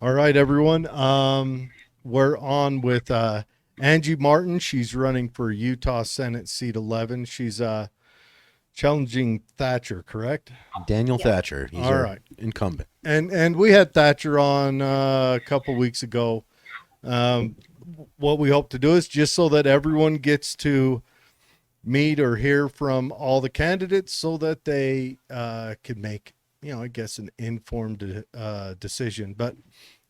All right, everyone. We're on with Angie Martin. She's running for Utah Senate seat 11. She's challenging Thatcher, correct? Daniel Yes. Thatcher. He's All our right. incumbent. And we had Thatcher on a couple weeks ago. Um, what we hope to do is just so that everyone gets to meet or hear from all the candidates so that they can make, I guess, an informed decision. But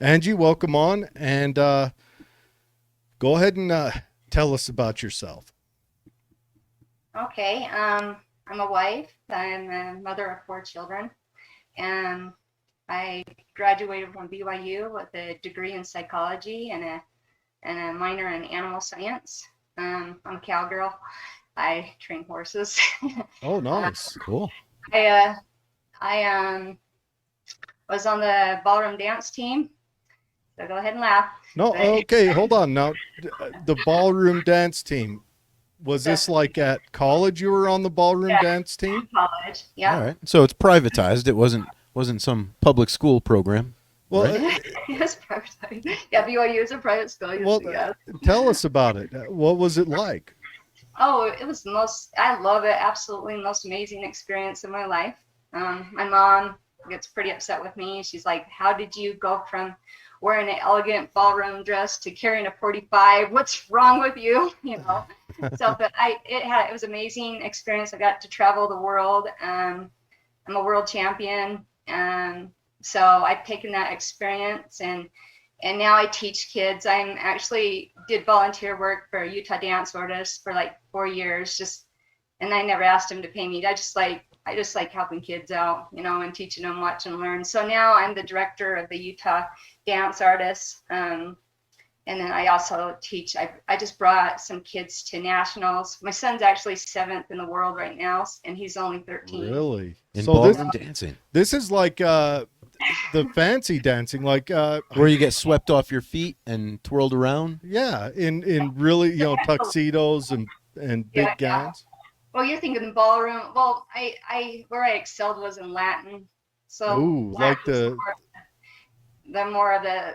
Angie, welcome on, and go ahead and tell us about yourself. Okay. I'm a wife. I'm a mother of four children, and I graduated from BYU with a degree in psychology and a minor in animal science. I'm a cowgirl. I train horses. Oh, uh, nice. Cool. I uh, I was on the ballroom dance team. So go ahead and laugh. No, But okay, hold on. Now, the ballroom dance team, was this that's like at college you were on the ballroom yeah, dance team? college. All Yeah. right. So it's privatized. It wasn't some public school program, Well, right? Yes, private. Yeah, BYU is a private school. well, Yeah. tell us about it. What was it like? Oh, it was the most, I love it. Absolutely the most amazing experience of my life. My mom gets pretty upset with me. She's like, how did you go from wearing an elegant ballroom dress to carrying a 45? What's wrong with you? So, but it was an amazing experience. I got to travel the world. I'm a world champion. So I've taken that experience and now I teach kids. I'm actually did volunteer work for Utah Dance Artists for like 4 years, just and I never asked them to pay me. I just like helping kids out, and teaching them what to learn. So now I'm the director of the Utah Dance Artists. And then I also teach. I just brought some kids to nationals. My son's actually seventh in the world right now, and he's only 13. Really? In So this ballroom dancing, this is like the fancy dancing, like where you get swept off your feet and twirled around. yeah, in really tuxedos and Yeah, big yeah. gowns. Well, you're thinking the ballroom. Well, I where I excelled was in Latin. So Ooh, like Latin's the the more of the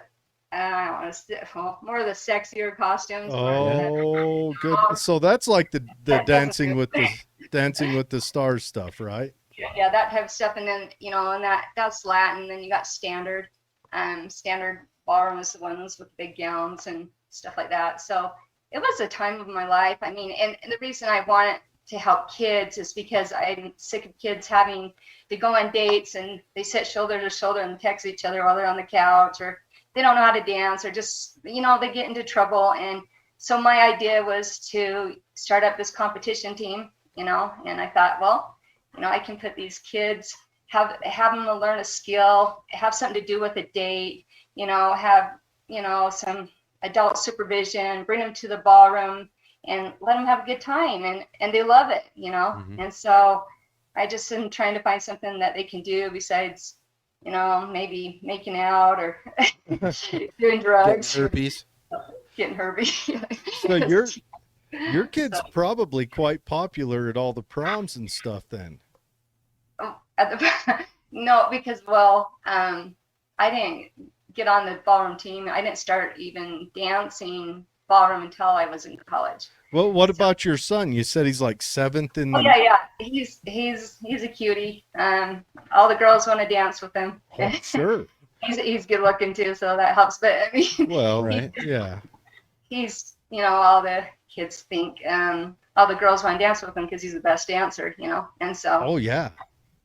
I don't want to well, more of the sexier costumes, more of Yeah. the oh good. So that's like the that doesn't do. dancing with the stars stuff, right? Yeah, that type of stuff. And then and that's Latin. Then you got standard. Standard ballroom is the ones with big gowns and stuff like that. So it was a time of my life. I mean, and the reason I wanted to help kids is because I'm sick of kids having to go on dates and they sit shoulder to shoulder and text each other while they're on the couch, or they don't know how to dance, or just they get into trouble. And so my idea was to start up this competition team, and I thought, well, I can put these kids, have them to learn a skill, have something to do with a date, have some adult supervision, bring them to the ballroom, and let them have a good time, and they love it. Hmm. And so I just am trying to find something that they can do besides, maybe making out or doing Getting drugs, herpes. getting herpes. So your So, kid's probably quite popular at all the proms and stuff then. at the, no, because well, I didn't get on the ballroom team. I didn't start even dancing ballroom until I was in college. Well, what So, about your son? You said he's like seventh in oh the. yeah, yeah, he's a cutie. All the girls want to dance with him. Oh, sure. He's good looking too, so that helps. But I mean, Well, he, Right. yeah. he's all the kids think all the girls want to dance with him because he's the best dancer, and so Oh, yeah.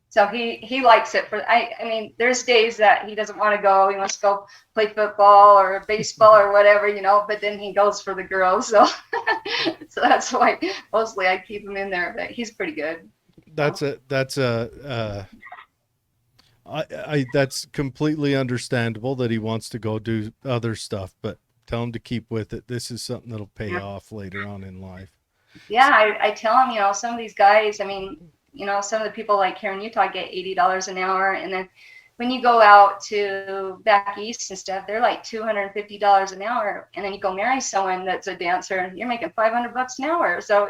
so he likes it. I mean, there's days that he doesn't want to go. He wants to go play football or baseball or whatever, but then he goes for the girls. So so that's why mostly I keep him in there. But he's pretty good. So That's a that's completely understandable that he wants to go do other stuff, but tell him to keep with it. This is something that'll pay yeah, off later on in life. yeah. I tell him, some of these guys. I mean, some of the people like here in Utah get $80 an hour, and then when you go out to back east and stuff, they're like $250 an hour. And then you go marry someone that's a dancer, and you're making $500 an hour. So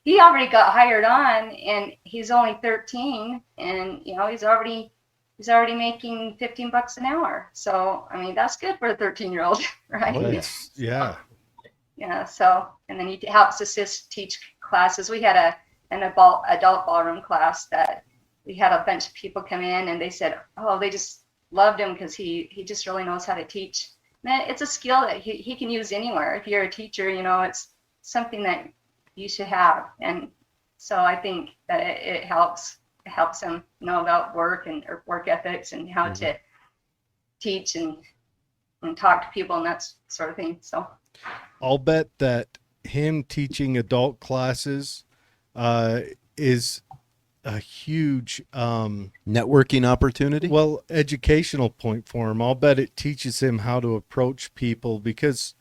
he already got hired on, and he's only 13, and he's already he's already making $15 an hour. So, I mean, that's good for a 13-year-old, right? Oh, yeah. That's, yeah. Yeah. So, and then he helps assist teach classes. We had an adult ballroom class that we had a bunch of people come in, and they said, oh, they just loved him because he just really knows how to teach. Man, it's a skill that he can use anywhere. If you're a teacher, you know, it's something that you should have. And so I think that it helps him know about work and or work ethics and how to teach and talk to people and that sort of thing. So I'll bet that him teaching adult classes is a huge Networking opportunity. well, educational point for him. I'll bet it teaches him how to approach people, because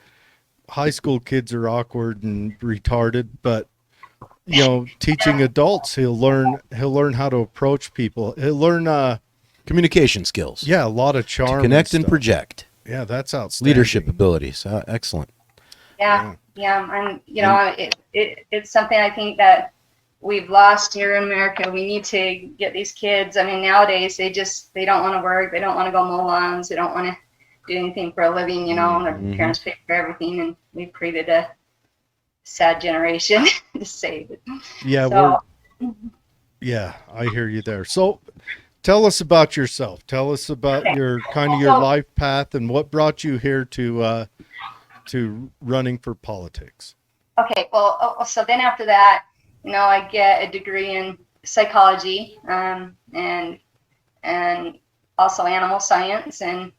high school kids are awkward and retarded, but you know, teaching adults, he'll learn how to approach people. He'll learn Communication skills. yeah, a lot of charm. Connect and stuff. project. Yeah, that's outstanding. Leadership abilities. Excellent. yeah. And you know, it's something I think that we've lost here in America. We need to get these kids. I mean, nowadays they don't want to work. They don't want to go mow lawns. They don't want to do anything for a living. You know, their parents pay for everything, and we've created a sad generation to say it. Yeah, So, yeah, I hear you there. So, tell us about yourself. Tell us about Okay. your life path and what brought you here to running for politics. okay, well, so then after that, you know, I get a degree in psychology, and also animal science, and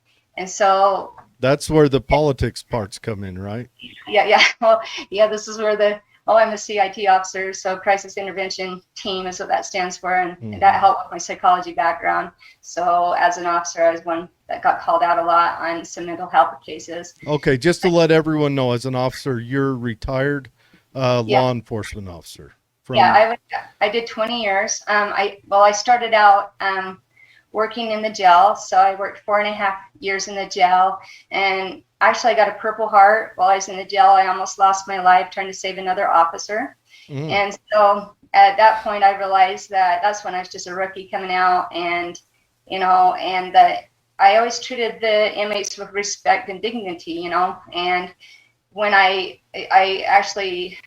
so That's where the politics parts come in, right? yeah, well, yeah, this is where I'm a CIT officer, so crisis intervention team is what that stands for, and that helped with my psychology background. So as an officer, I was one that got called out a lot on some mental health cases. Okay, just to let everyone know, as an officer, you're retired law enforcement officer. Yeah, I did 20 years. I started out working in the jail, so I worked 4.5 years in the jail, and actually I got a Purple Heart while I was in the jail. I almost lost my life trying to save another officer. And so at that point I realized that that's when I was just a rookie coming out, and you know, and that I always treated the inmates with respect and dignity, you know. And when I actually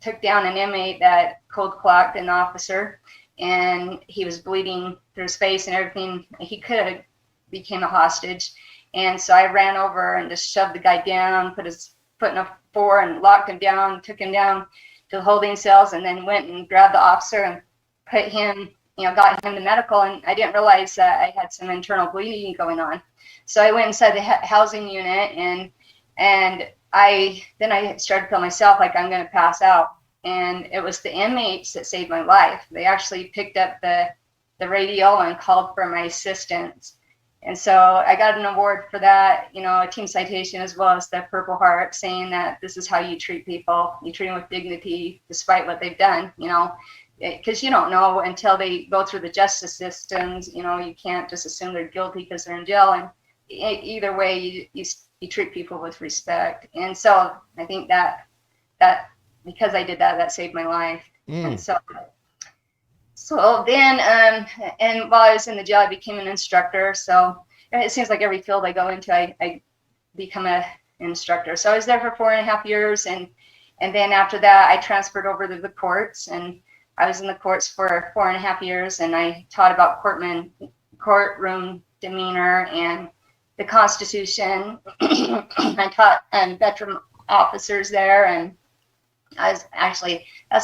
took down an inmate that cold clocked an officer, and he was bleeding through his face and everything, he could have became a hostage. And so I ran over and just shoved the guy down, put his foot in a 4 and locked him down, took him down to the holding cells, and then went and grabbed the officer and put him, you know, got him to medical. And I didn't realize that I had some internal bleeding going on. So I went inside the housing unit, and I started to feel myself like I'm going to pass out. And it was the inmates that saved my life. They actually picked up the radio and called for my assistance. And so I got an award for that, you know, a team citation as well as the Purple Heart, saying that this is how you treat people. You treat them with dignity despite what they've done, you know, because you don't know until they go through the justice systems. You know, you can't just assume they're guilty because they're in jail. And either way, you treat people with respect. And so I think that because I did that saved my life. And so then, and while I was in the jail, I became an instructor. So it seems like every field I go into, I become an instructor. So I was there for 4.5 years. And then after that, I transferred over to the courts, and I was in the courts for 4.5 years. And I taught about courtroom demeanor and the Constitution. I taught veteran officers there, and that's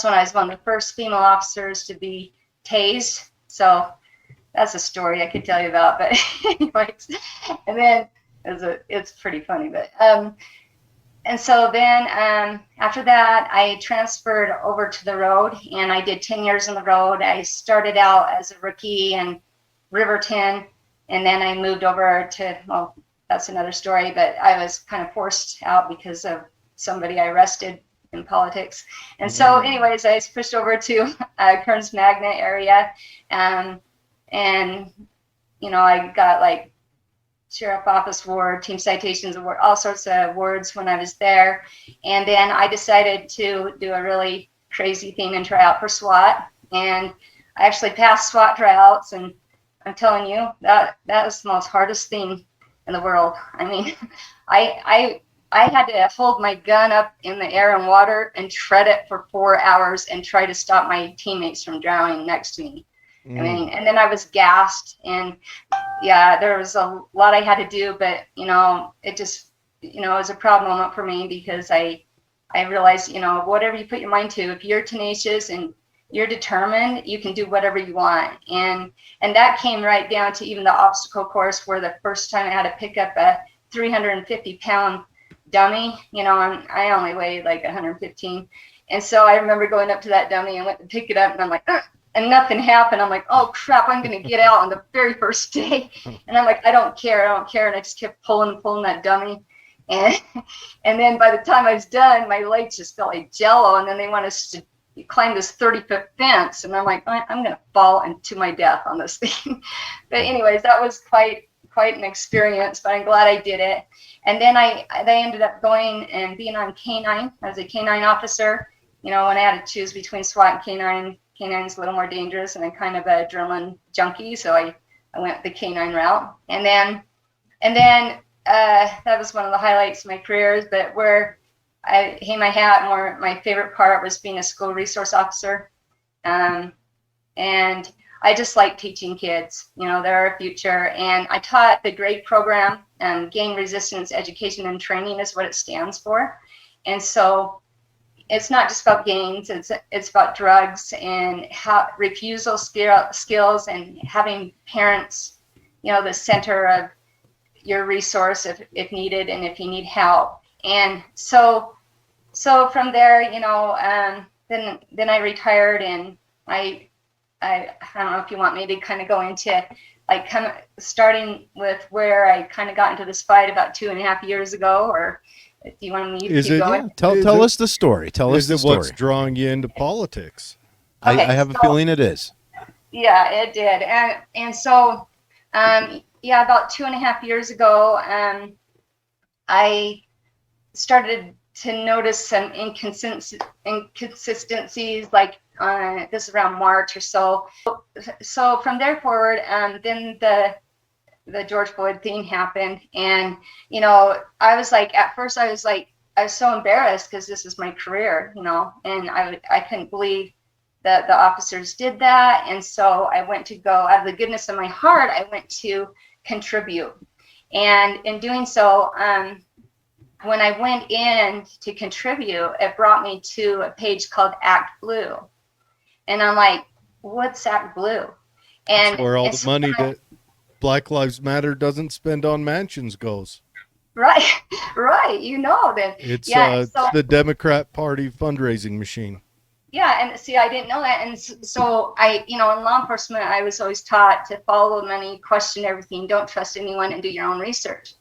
when I was one of the first female officers to be tased. So that's a story I could tell you about, but anyways, and then it's pretty funny, but and so then after that I transferred over to the road, and I did 10 years on the road. I started out as a rookie in Riverton, and then I moved over to, well, that's another story, but I was kind of forced out because of somebody I arrested in politics. And so anyways, I was pushed over to Kearns Magnet area, and you know, I got like sheriff office award, team citations award, all sorts of awards when I was there. And then I decided to do a really crazy thing and try out for SWAT, and I actually passed SWAT tryouts, and I'm telling you, that was the most hardest thing in the world. I mean, I had to hold my gun up in the air and water and tread it for 4 hours and try to stop my teammates from drowning next to me. I mean, and then I was gassed, and yeah, there was a lot I had to do, but it just, it was a proud moment for me, because I realized, whatever you put your mind to, if you're tenacious and you're determined, you can do whatever you want. And that came right down to even the obstacle course, where the first time I had to pick up a 350-pound dummy, and I only weighed like 115. And so I remember going up to that dummy and went to pick it up, and I'm like, ugh, and nothing happened. I'm like, oh crap, I'm going to get out on the very first day. And I'm like, I don't care. And I just kept pulling that dummy. And then by the time I was done, my legs just felt like jello. And then they want us to climb this 30-foot fence. And I'm like, I'm going to fall into my death on this thing. But anyways, that was quite an experience, but I'm glad I did it. And then I ended up going and being on K9 as a K9 officer. When I had to choose between SWAT and K9, K9's a little more dangerous, and I'm kind of an adrenaline junkie, so I went the K9 route. And then that was one of the highlights of my career. But where I hang my hat more, my favorite part was being a school resource officer. And I just like teaching kids. They're our future. And I taught the GRADE program, Gang Resistance Education and Training is what it stands for. And so it's not just about gangs, it's about drugs and how refusal skills, and having parents, the center of your resource if needed, and if you need help. And so from there, then I retired, and I don't know if you want me to kind of go into like kind of starting with where I kind of got into this fight about 2.5 years ago, or do you want me to keep going? Tell us the story. Is it what's drawing you into politics? I have a feeling it is. Yeah, it did. And so, about 2.5 years ago, I started to notice some inconsistencies, like this is around March or so. So from there forward, then the George Floyd thing happened. And, I was like, at first I was so embarrassed, because this is my career, and I couldn't believe that the officers did that. And so I went to go, out of the goodness of my heart, I went to contribute. And in doing so, when I went in to contribute, it brought me to a page called Act Blue. And I'm like, what's Act Blue? And that's where all the money that Black Lives Matter doesn't spend on mansions goes. Right. That it's the Democrat Party fundraising machine. Yeah, and see, I didn't know that. And so I, in law enforcement, I was always taught to follow the money, question everything, don't trust anyone, and do your own research.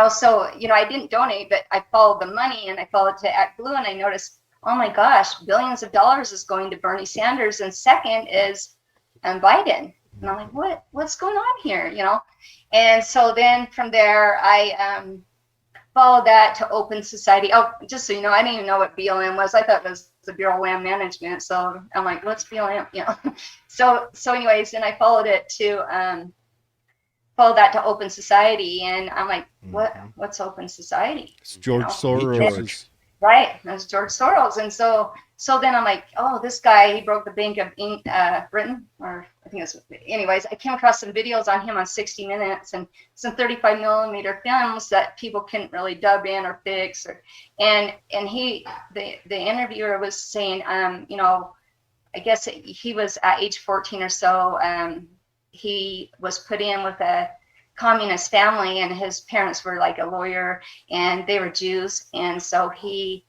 So I didn't donate, but I followed the money, and I followed to Act Blue, and I noticed, oh my gosh, billions of dollars is going to Bernie Sanders, and second is Biden. And I'm like, what's going on here? And so then from there, I followed that to Open Society. Oh, just so you know, I didn't even know what BLM was. I thought it was the Bureau of Land Management. So I'm like, what's BLM? So anyways, then I followed that to Open Society, and I'm like, what's Open Society? It's George Soros. Right, that's George Soros. And so then I'm like, oh, this guy, he broke the Bank of Britain, or I think it's, anyways, I came across some videos on him on 60 Minutes, and some 35 millimeter films that people couldn't really dub in or fix, and the interviewer was saying, I guess he was at age 14 or so, he was put in with a communist family, and his parents were like a lawyer, and they were Jews, and so I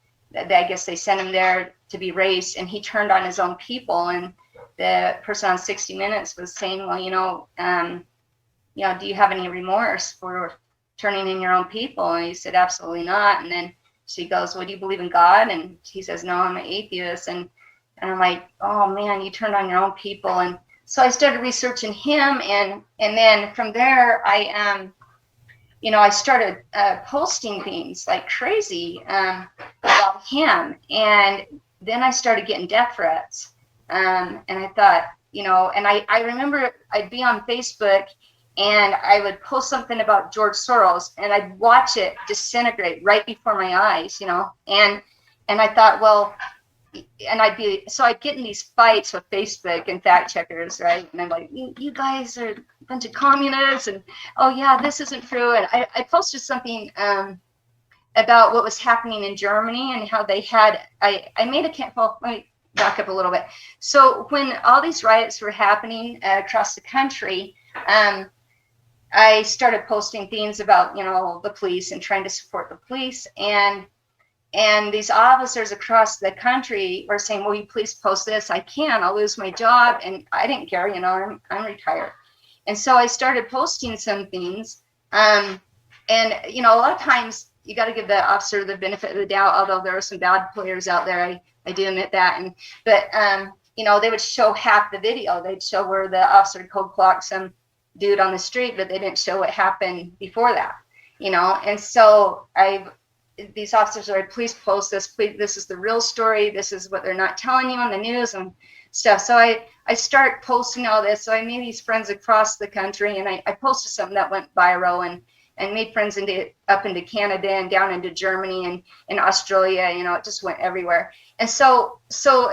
guess they sent him there to be raised, and he turned on his own people. And the person on 60 Minutes was saying, well, do you have any remorse for turning in your own people? And he said, absolutely not. And then she goes, well, do you believe in God? And he says, no, I'm an atheist. And I'm like, oh man, you turned on your own people. And so I started researching him, and then from there, I started posting things like crazy about him, and then I started getting death threats, and I thought, and I remember I'd be on Facebook and I would post something about George Soros and I'd watch it disintegrate right before my eyes, and I thought, well, and I'd get in these fights with Facebook and fact checkers, right? And I'm like, you guys are a bunch of communists, and oh yeah, this isn't true. And I posted something about what was happening in Germany and how they had, I made a, well, let me back up a little bit. So when all these riots were happening across the country, I started posting things about, the police and trying to support the police. And these officers across the country were saying, will you please post this? I can't, I'll lose my job. And I didn't care, I'm retired. And so I started posting some things. And, a lot of times you got to give the officer the benefit of the doubt, although there are some bad players out there. I do admit that. But they would show half the video. They'd show where the officer cold clocked some dude on the street, but they didn't show what happened before that, And so these officers are, please post this, please, this is the real story, this is what they're not telling you on the news and stuff. So I start posting all this. So I made these friends across the country, and I posted something that went viral and made friends up into Canada and down into Germany and in Australia. It just went everywhere. And so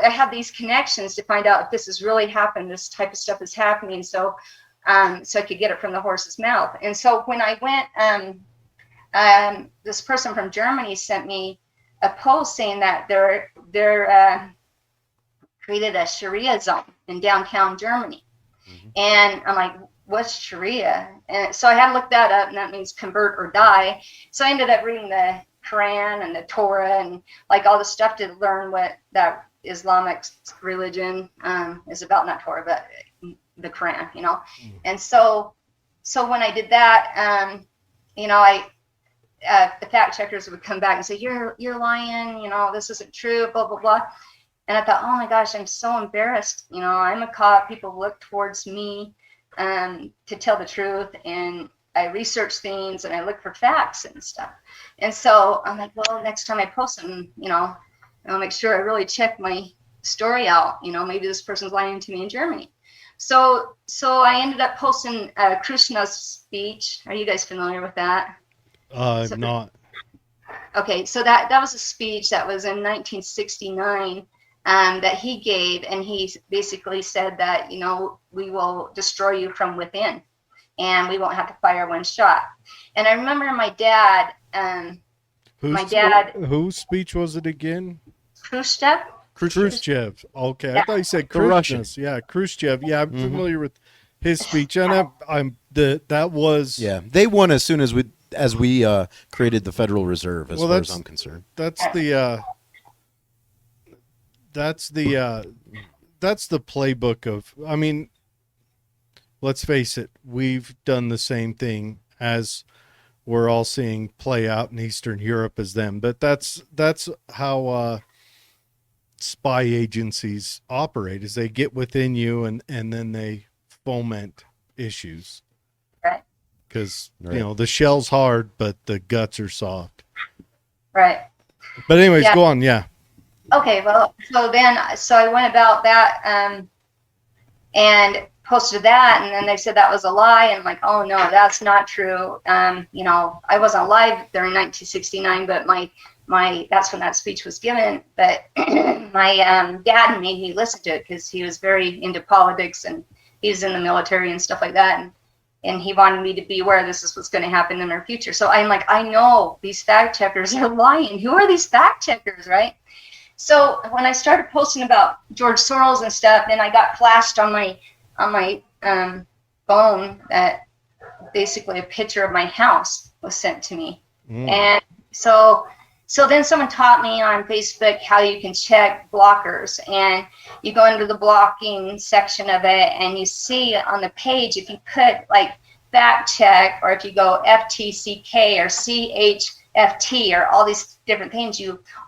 I had these connections to find out if this has really happened, this type of stuff is happening, so I could get it from the horse's mouth. And so when I went, this person from Germany sent me a post saying that they're created a Sharia zone in downtown Germany. Mm-hmm. And I'm like, what's Sharia? And so I had to look that up, and that means convert or die. So I ended up reading the Quran and the Torah and like all the stuff to learn what that Islamic religion is about, not Torah, but the Quran, Mm-hmm. And so when I did that, the fact checkers would come back and say, you're lying, this isn't true, blah, blah, blah. And I thought, oh my gosh, I'm so embarrassed. I'm a cop. People look towards me to tell the truth. And I research things and I look for facts and stuff. And so I'm like, well, next time I post them, I'll make sure I really check my story out. Maybe this person's lying to me in Germany. So I ended up posting Krishna's speech. Are you guys familiar with that? Not. Okay, so that was a speech that was in 1969 that he gave, and he basically said that, we will destroy you from within, and we won't have to fire one shot. And I remember my dad. Whose speech was it again? Khrushchev. Okay, Yeah. I thought you said The Russian. Khrushchev. Yeah, Khrushchev. Yeah, I'm familiar with his speech, and that was. Yeah, they won as soon as we created the Federal Reserve, as far as I'm concerned. That's the playbook of. I mean, let's face it, we've done the same thing as we're all seeing play out in Eastern Europe as them. But that's how spy agencies operate, is they get within you and then they foment issues. Right. Because, the shell's hard, but the guts are soft. Right. But anyways, Yeah. Go on. Yeah. Okay, well, so I went about that and posted that, and then they said that was a lie, and I'm like, oh no, that's not true. I wasn't alive during 1969, but my that's when that speech was given. But my dad made me listen to it because he was very into politics and he's in the military and stuff like that, and he wanted me to be aware this is what's going to happen in our future. So I'm like, I know these fact checkers are lying. Who are these fact checkers, right? So when I started posting about George Soros and stuff, then I got flashed on my phone that basically a picture of my house was sent to me. And so then someone taught me on Facebook how you can check blockers, and you go into the blocking section of it and you see on the page, if you put like fact check, or if you go FTCK or CHFT or all these different things,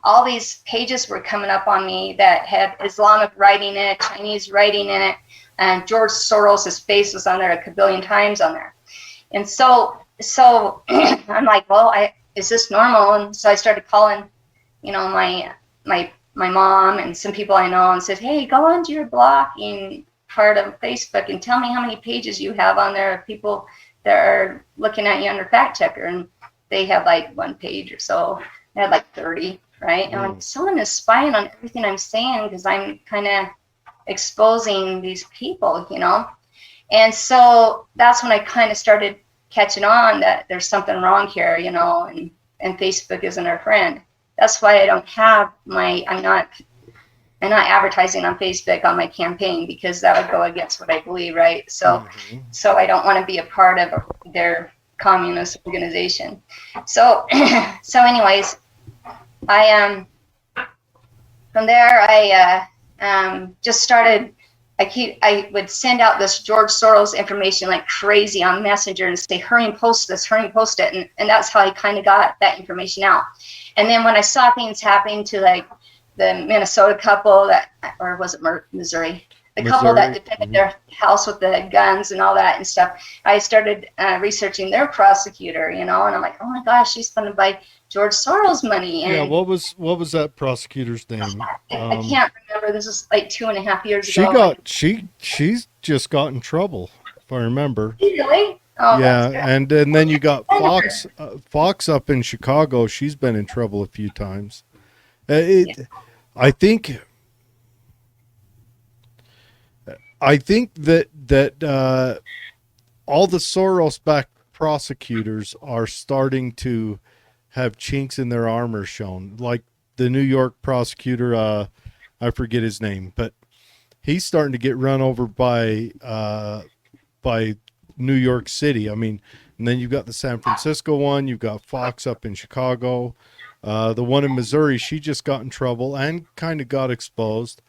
all these pages were coming up on me that had Islamic writing in it, Chinese writing in it, and George Soros' face was on there a kabillion times on there. And so I'm like, well, is this normal? And so I started calling, my mom and some people I know and said, hey, go onto your blocking part of Facebook and tell me how many pages you have on there of people that are looking at you under fact checker. And they have like 1 page or so. I had like 30, right? And like, someone is spying on everything I'm saying because I'm kind of exposing these people, you know? And so that's when I kind of started catching on that there's something wrong here, you know, and Facebook isn't our friend. That's why I don't have I'm not advertising on Facebook on my campaign, because that would go against what I believe, right? So so I don't want to be a part of their communist organization. So so anyways, I from there I just started. I would send out this George Soros information like crazy on Messenger and say, hurry and post this, hurry and post it. And that's how I kind of got that information out. And then when I saw things happening to like the Minnesota couple that, or was it Missouri? The couple that defended their house with the guns and all that and stuff, I started researching their prosecutor, you know, and I'm like, oh my gosh, she's funded by George Soros money. And yeah, what was that prosecutor's name? I can't remember. This is like 2.5 years ago. She's just got in trouble, if I remember. Really? Oh, yeah, and then you got Fox up in Chicago. She's been in trouble a few times. I think that all the Soros-backed prosecutors are starting to have chinks in their armor shown. Like the New York prosecutor, I forget his name, but he's starting to get run over by New York City. I mean, and then you've got the San Francisco one. You've got Fox up in Chicago. The one in Missouri, she just got in trouble and kind of got exposed.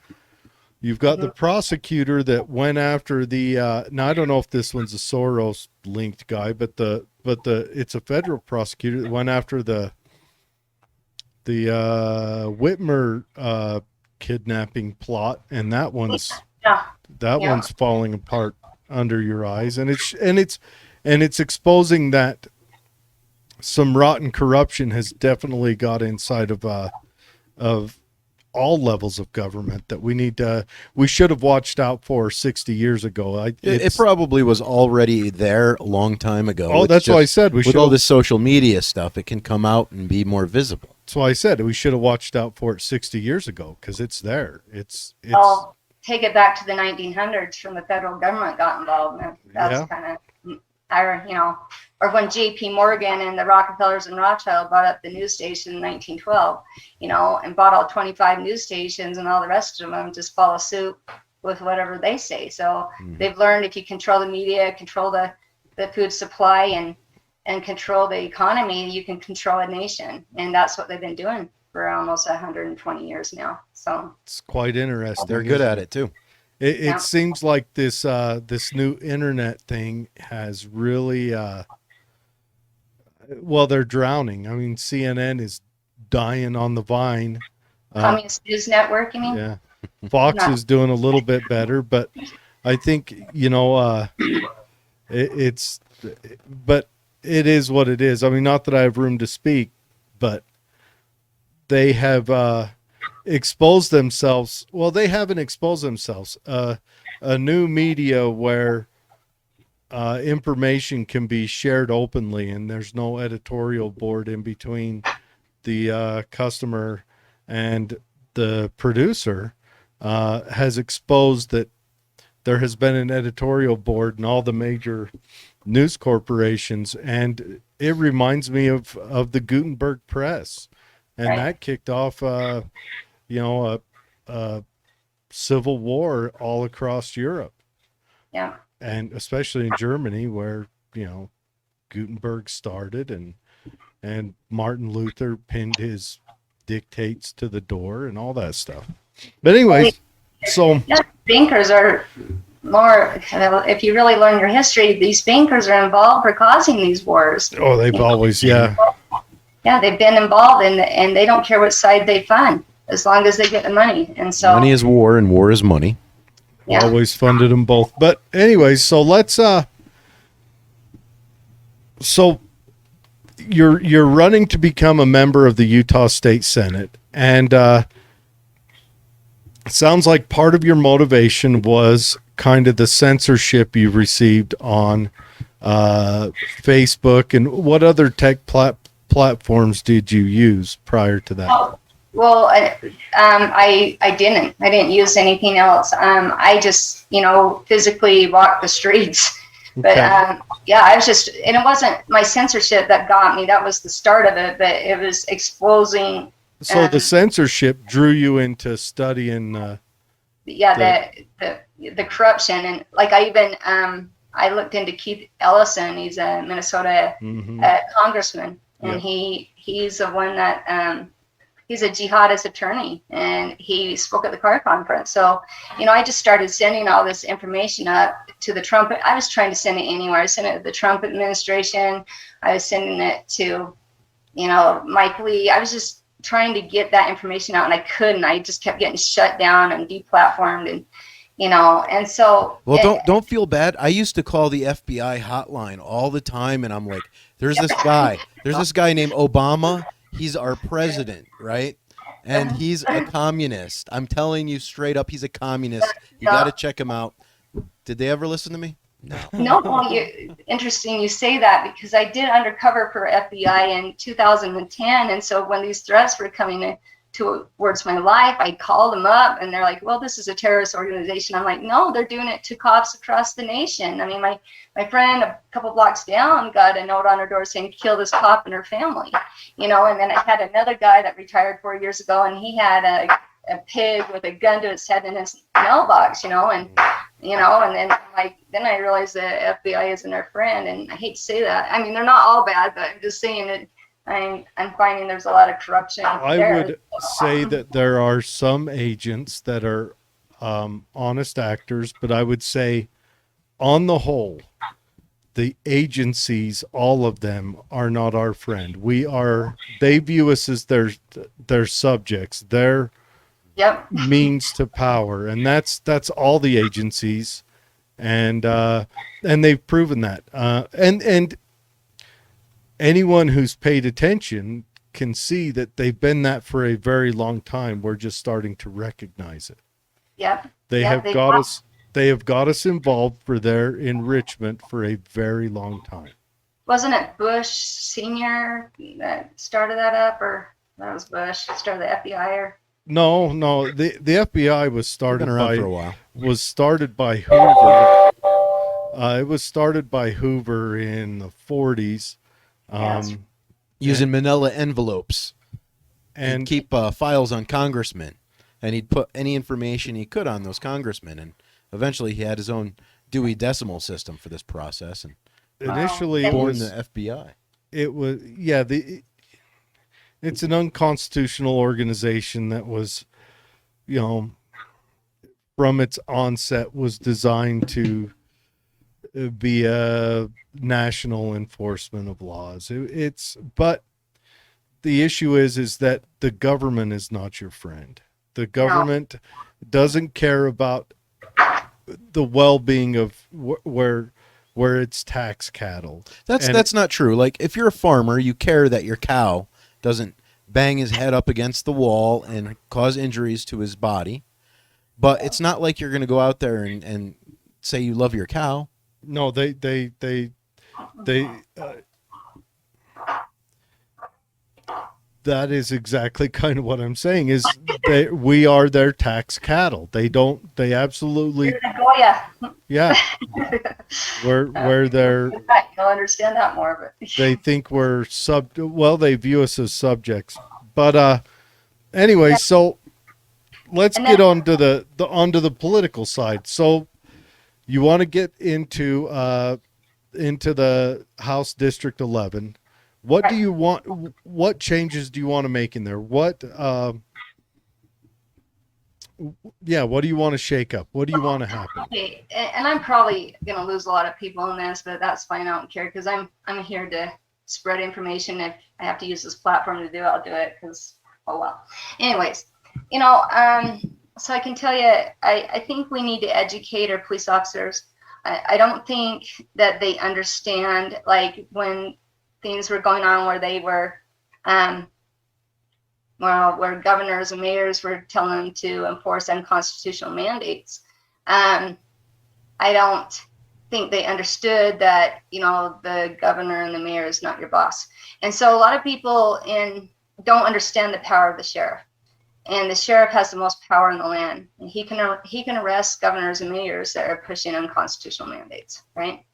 You've got the prosecutor that went after the now I don't know if this one's a Soros linked guy, but it's a federal prosecutor that went after the Whitmer kidnapping plot, and that one's falling apart under your eyes, and it's exposing that some rotten corruption has definitely got inside of all levels of government that we should have watched out for 60 years ago. It probably was already there a long time ago. Oh, that's why I said with all this social media stuff, it can come out and be more visible. That's why I said we should have watched out for it 60 years ago, because it's there. It's take it back to the 1900s when the federal government got involved. And that's kind of, you know, or when J.P. Morgan and the Rockefellers and Rothschild bought up the news station in 1912, you know, and bought all 25 news stations, and all the rest of them just follow suit with whatever they say. So they've learned if you control the media, control the food supply, and control the economy, you can control a nation. And that's what they've been doing for almost 120 years now. So it's quite interesting. They're good at it too. It seems like this new internet thing has really they're drowning. I mean, CNN is dying on the vine. Communist News Network, you mean? Yeah. Fox is doing a little bit better, but I think, you know, but it is what it is. I mean, not that I have room to speak, but they have exposed themselves. Well, they haven't exposed themselves. A new media where information can be shared openly, and there's no editorial board in between the customer and the producer, has exposed that there has been an editorial board in all the major news corporations, and it reminds me of the Gutenberg press, and that kicked off a civil war all across Europe. Yeah. And especially in Germany, where, you know, Gutenberg started, and Martin Luther pinned his dictates to the door and all that stuff. But anyways, so bankers are more, if you really learn your history, these bankers are involved for causing these wars. Oh, they've always, yeah, they've been involved, and they don't care what side they fund as long as they get the money. And so money is war, and war is money. Yeah. Always funded them both. But anyways, so let's so you're running to become a member of the Utah State Senate, and it sounds like part of your motivation was kind of the censorship you received on Facebook, and what other tech platforms did you use prior to that? Oh, well, I didn't use anything else. I just, physically walked the streets. But Okay. yeah, I was just, and it wasn't my censorship that got me. That was the start of it, but it was exposing. So the censorship drew you into studying. Yeah, the corruption, and like I even I looked into Keith Ellison. He's a Minnesota Mhm. congressman, and Yep. he's the one that he's a jihadist attorney, and he spoke at the car conference. So, I just started sending all this information up to the Trump. I was trying to send it anywhere. I sent it to the Trump administration. I was sending it to, Mike Lee. I was just trying to get that information out, and I couldn't. I just kept getting shut down and deplatformed, and and so. Well, don't feel bad. I used to call the FBI hotline all the time, and I'm like, there's this guy named Obama. He's our president, right? And he's a communist. I'm telling you straight up, he's a communist. You got to check him out. Did they ever listen to me? No. No, well, interesting you say that, because I did undercover for FBI in 2010, and so when these threats were coming towards my life, I called them up, and they're like, "Well, this is a terrorist organization." I'm like, "No, they're doing it to cops across the nation." I mean, my friend a couple blocks down got a note on her door saying, "Kill this cop and her family," And then I had another guy that retired 4 years ago, and he had a pig with a gun to its head in his mailbox, and then I realized the FBI isn't our friend, and I hate to say that. I mean, they're not all bad, but I'm just saying that I'm finding there's a lot of corruption I would say that there are some agents that are honest actors, but I would say, on the whole, the agencies, all of them, are not our friend. They view us as their subjects, their Yep. means to power, and that's all the agencies, and they've proven that. And anyone who's paid attention can see that they've been that for a very long time. We're just starting to recognize it. Yep. They Yep, have got us. They have got us involved for their enrichment for a very long time. Wasn't it Bush Senior that started that up, or that was Bush started the FBI? Or No. The FBI was started Been around by for a while. Hoover. It was started by Hoover in the 40s. Using manila envelopes. And He'd keep files on congressmen, and he'd put any information he could on those congressmen, and eventually he had his own Dewey Decimal System for this process, and initially it born was the FBI. It's an unconstitutional organization that was, from its onset, was designed to be a national enforcement of laws. But the issue is that the government is not your friend. The government doesn't care about the well-being of where it's tax cattle. That's not true. Like, if you're a farmer, you care that your cow doesn't bang his head up against the wall and cause injuries to his body. But it's not like you're going to go out there and say you love your cow. No, they that is exactly kind of what I'm saying, is we are their tax cattle. They absolutely, yeah. We're their, you'll understand that more, but they think we're they view us as subjects. But anyway, so let's get onto the political side. So you want to get into the House District 11. What do you want? What changes do you want to make in there? What do you want to shake up? What do you want to happen? Okay, and I'm probably gonna lose a lot of people in this, but that's fine. I don't care, because I'm here to spread information. If I have to use this platform to do it, I'll do it, because oh well. Anyways, so I can tell you, I think we need to educate our police officers. I don't think that they understand, like, when things were going on where they were, where governors and mayors were telling them to enforce unconstitutional mandates. I don't think they understood that, the governor and the mayor is not your boss. And so a lot of people don't understand the power of the sheriff. And the sheriff has the most power in the land. And he can arrest governors and mayors that are pushing unconstitutional mandates, right?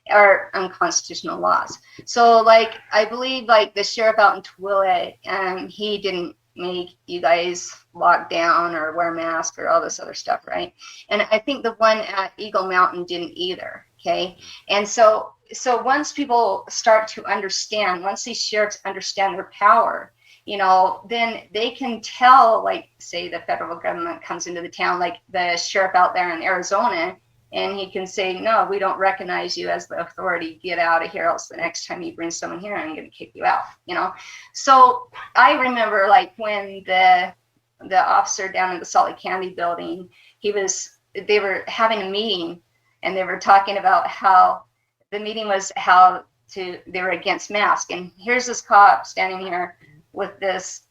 Or unconstitutional laws. So like, I believe like the sheriff out in Tooele, he didn't make you guys lock down or wear a mask or all this other stuff, right? And I think the one at Eagle Mountain didn't either. Okay. And so once people start to understand, once these sheriffs understand their power, then they can tell, like, say the federal government comes into the town, like the sheriff out there in Arizona, and he can say, no, we don't recognize you as the authority. Get out of here, else the next time you bring someone here, I'm going to kick you out, So I remember, like, when the officer down in the Salt Lake County building, they were having a meeting, and they were talking about how the meeting was they were against masks. And here's this cop standing here with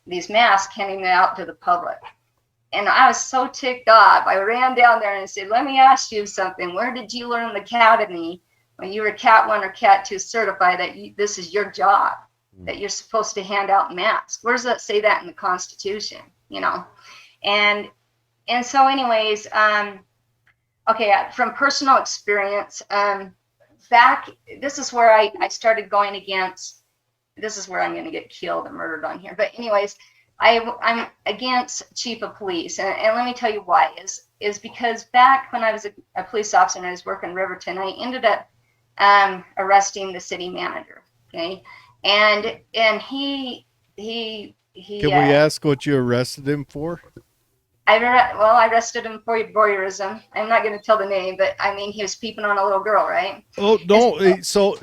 these masks, handing them out to the public. And I was so ticked off. I ran down there and said, let me ask you something. Where did you learn the academy when you were Cat 1 or Cat 2 certified that this is your job, that you're supposed to hand out masks? Where does that say that in the Constitution? And so anyways, from personal experience, this is where I started going against, this is where I'm going to get killed and murdered on here. But anyways, I'm against chief of police. And let me tell you why, is because back when I was a police officer and I was working in Riverton, I ended up arresting the city manager. Okay. And he Can we ask what you arrested him for? I arrested him for voyeurism. I'm not going to tell the name, but I mean, he was peeping on a little girl, right? Oh, no. So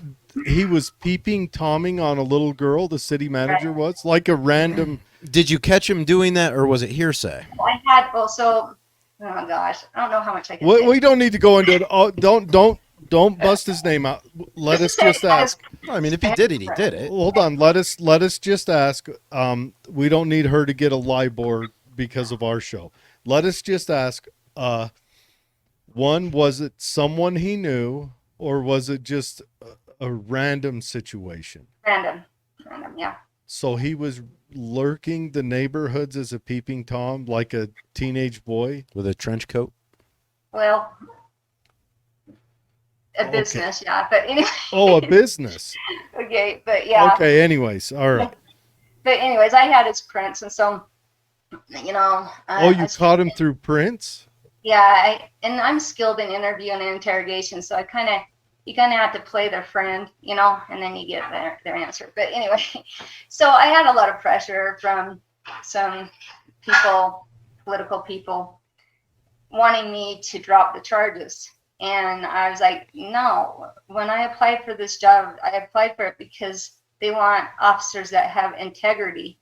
he was peeping, Tomming on a little girl, the city manager was? Like a random... Did you catch him doing that, or was it hearsay? Oh gosh, I don't know how much I can say. We don't need to go into it. Oh, don't bust his name out. Let us just ask. I mean, if he did it, he did it. Hold on. Let us just ask. We don't need her to get a LIBOR because of our show. Let us just ask. One, was it someone he knew, or was it just a random situation? Random, yeah. So he was lurking the neighborhoods as a peeping Tom, like a teenage boy with a trench coat. Well, a business, yeah. But anyway. Oh, a business. Okay, but yeah. Okay. Anyways, all right. But anyways, I had his prints, and so you caught him through prints? Yeah, I'm skilled in interview and interrogation, so you kind of have to play their friend, and then you get their answer. But anyway, so I had a lot of pressure from some people, political people, wanting me to drop the charges. And I was like, no. When I applied for this job, I applied for it because they want officers that have integrity,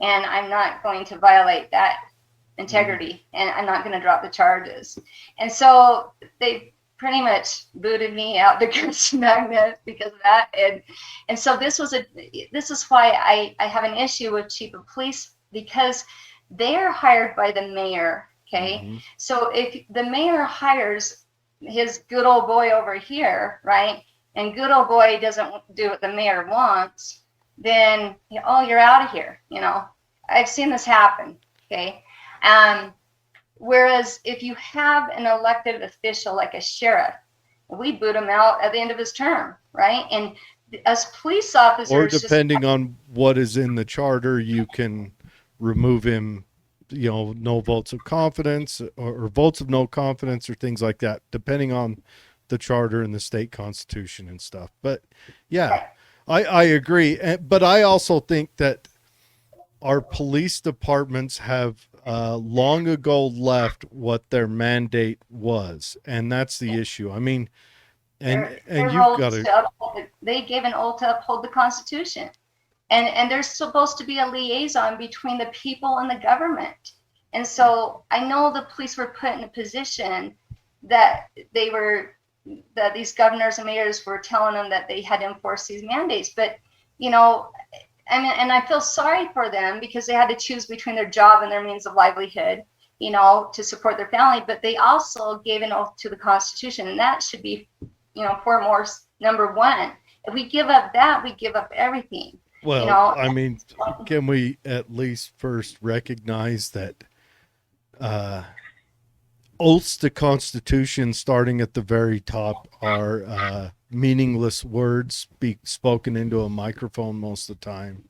and I'm not going to violate that integrity, and I'm not going to drop the charges. And so they pretty much booted me out the Goose Magnet because of that. And so this is why I have an issue with chief of police, because they are hired by the mayor. Okay. Mm-hmm. So if the mayor hires his good old boy over here, right, and good old boy doesn't do what the mayor wants, then you're out of here. I've seen this happen. Okay. Whereas if you have an elected official like a sheriff, we boot him out at the end of his term, right? And as police officers, or depending on what is in the charter, you can remove him, no votes of confidence or votes of no confidence or things like that, depending on the charter and the state constitution and stuff. But yeah, I agree. But I also think that our police departments have long ago left what their mandate was, and that's the issue. I mean, and you've got to. They gave an oath to uphold the Constitution, and there's supposed to be a liaison between the people and the government. And so I know the police were put in a position that these governors and mayors were telling them that they had to enforce these mandates, but and I feel sorry for them because they had to choose between their job and their means of livelihood. to support their family, but they also gave an oath to the Constitution, and that should be, foremost, number one. If we give up that, we give up everything. Well, I mean, can we at least first recognize that oaths to Constitution, starting at the very top, are meaningless words spoken into a microphone most of the time?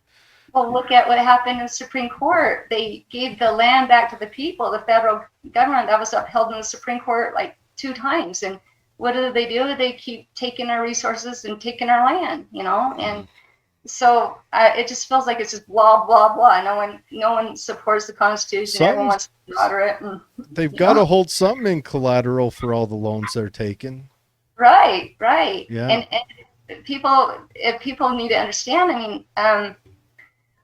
Well, look at what happened in the Supreme Court. They gave the land back to the people, the federal government. That was upheld in the Supreme Court like 2 times. And what do? They keep taking our resources and taking our land, and so it just feels like it's just blah, blah, blah. No one supports the Constitution. Everyone wants to slaughter it. And, they've got to hold something in collateral for all the loans they're taking. Right. Yeah. And if people need to understand,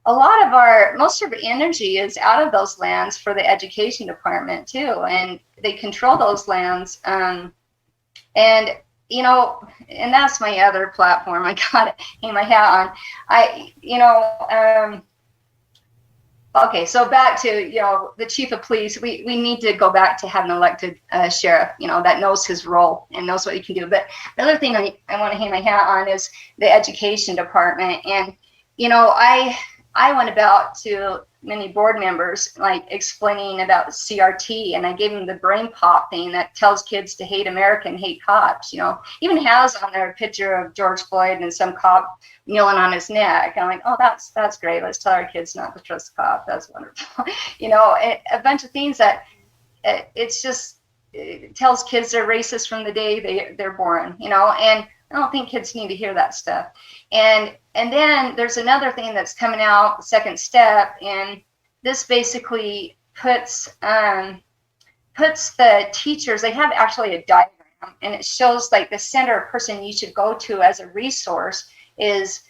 a lot of most of our energy is out of those lands for the education department too, and they control those lands. And that's my other platform. I got to hang my hat on. Okay, so back to the chief of police. We need to go back to having an elected sheriff, that knows his role and knows what he can do. But the other thing I want to hang my hat on is the education department. And I went about to many board members, like explaining about CRT, and I gave them the brain pop thing that tells kids to hate America and hate cops. Even has on there a picture of George Floyd and some cop kneeling on his neck. I'm like, oh, that's great. Let's tell our kids not to trust the cop. That's wonderful. A bunch of things that it tells kids they're racist from the day they're born. And I don't think kids need to hear that stuff. And then there's another thing that's coming out, second step, and this basically puts the teachers. They have actually a diagram, and it shows like the center person you should go to as a resource is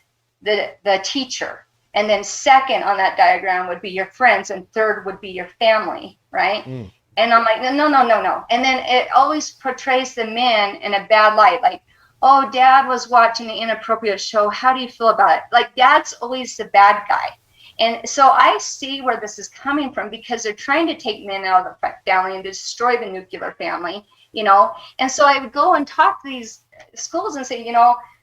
the teacher, and then second on that diagram would be your friends, and third would be your family, right? And I'm like, no. And then it always portrays the men in a bad light, like, oh, dad was watching an inappropriate show. How do you feel about it? Like, dad's always the bad guy. And so I see where this is coming from, because they're trying to take men out of the family and destroy the nuclear family, And so I would go and talk to these schools and say,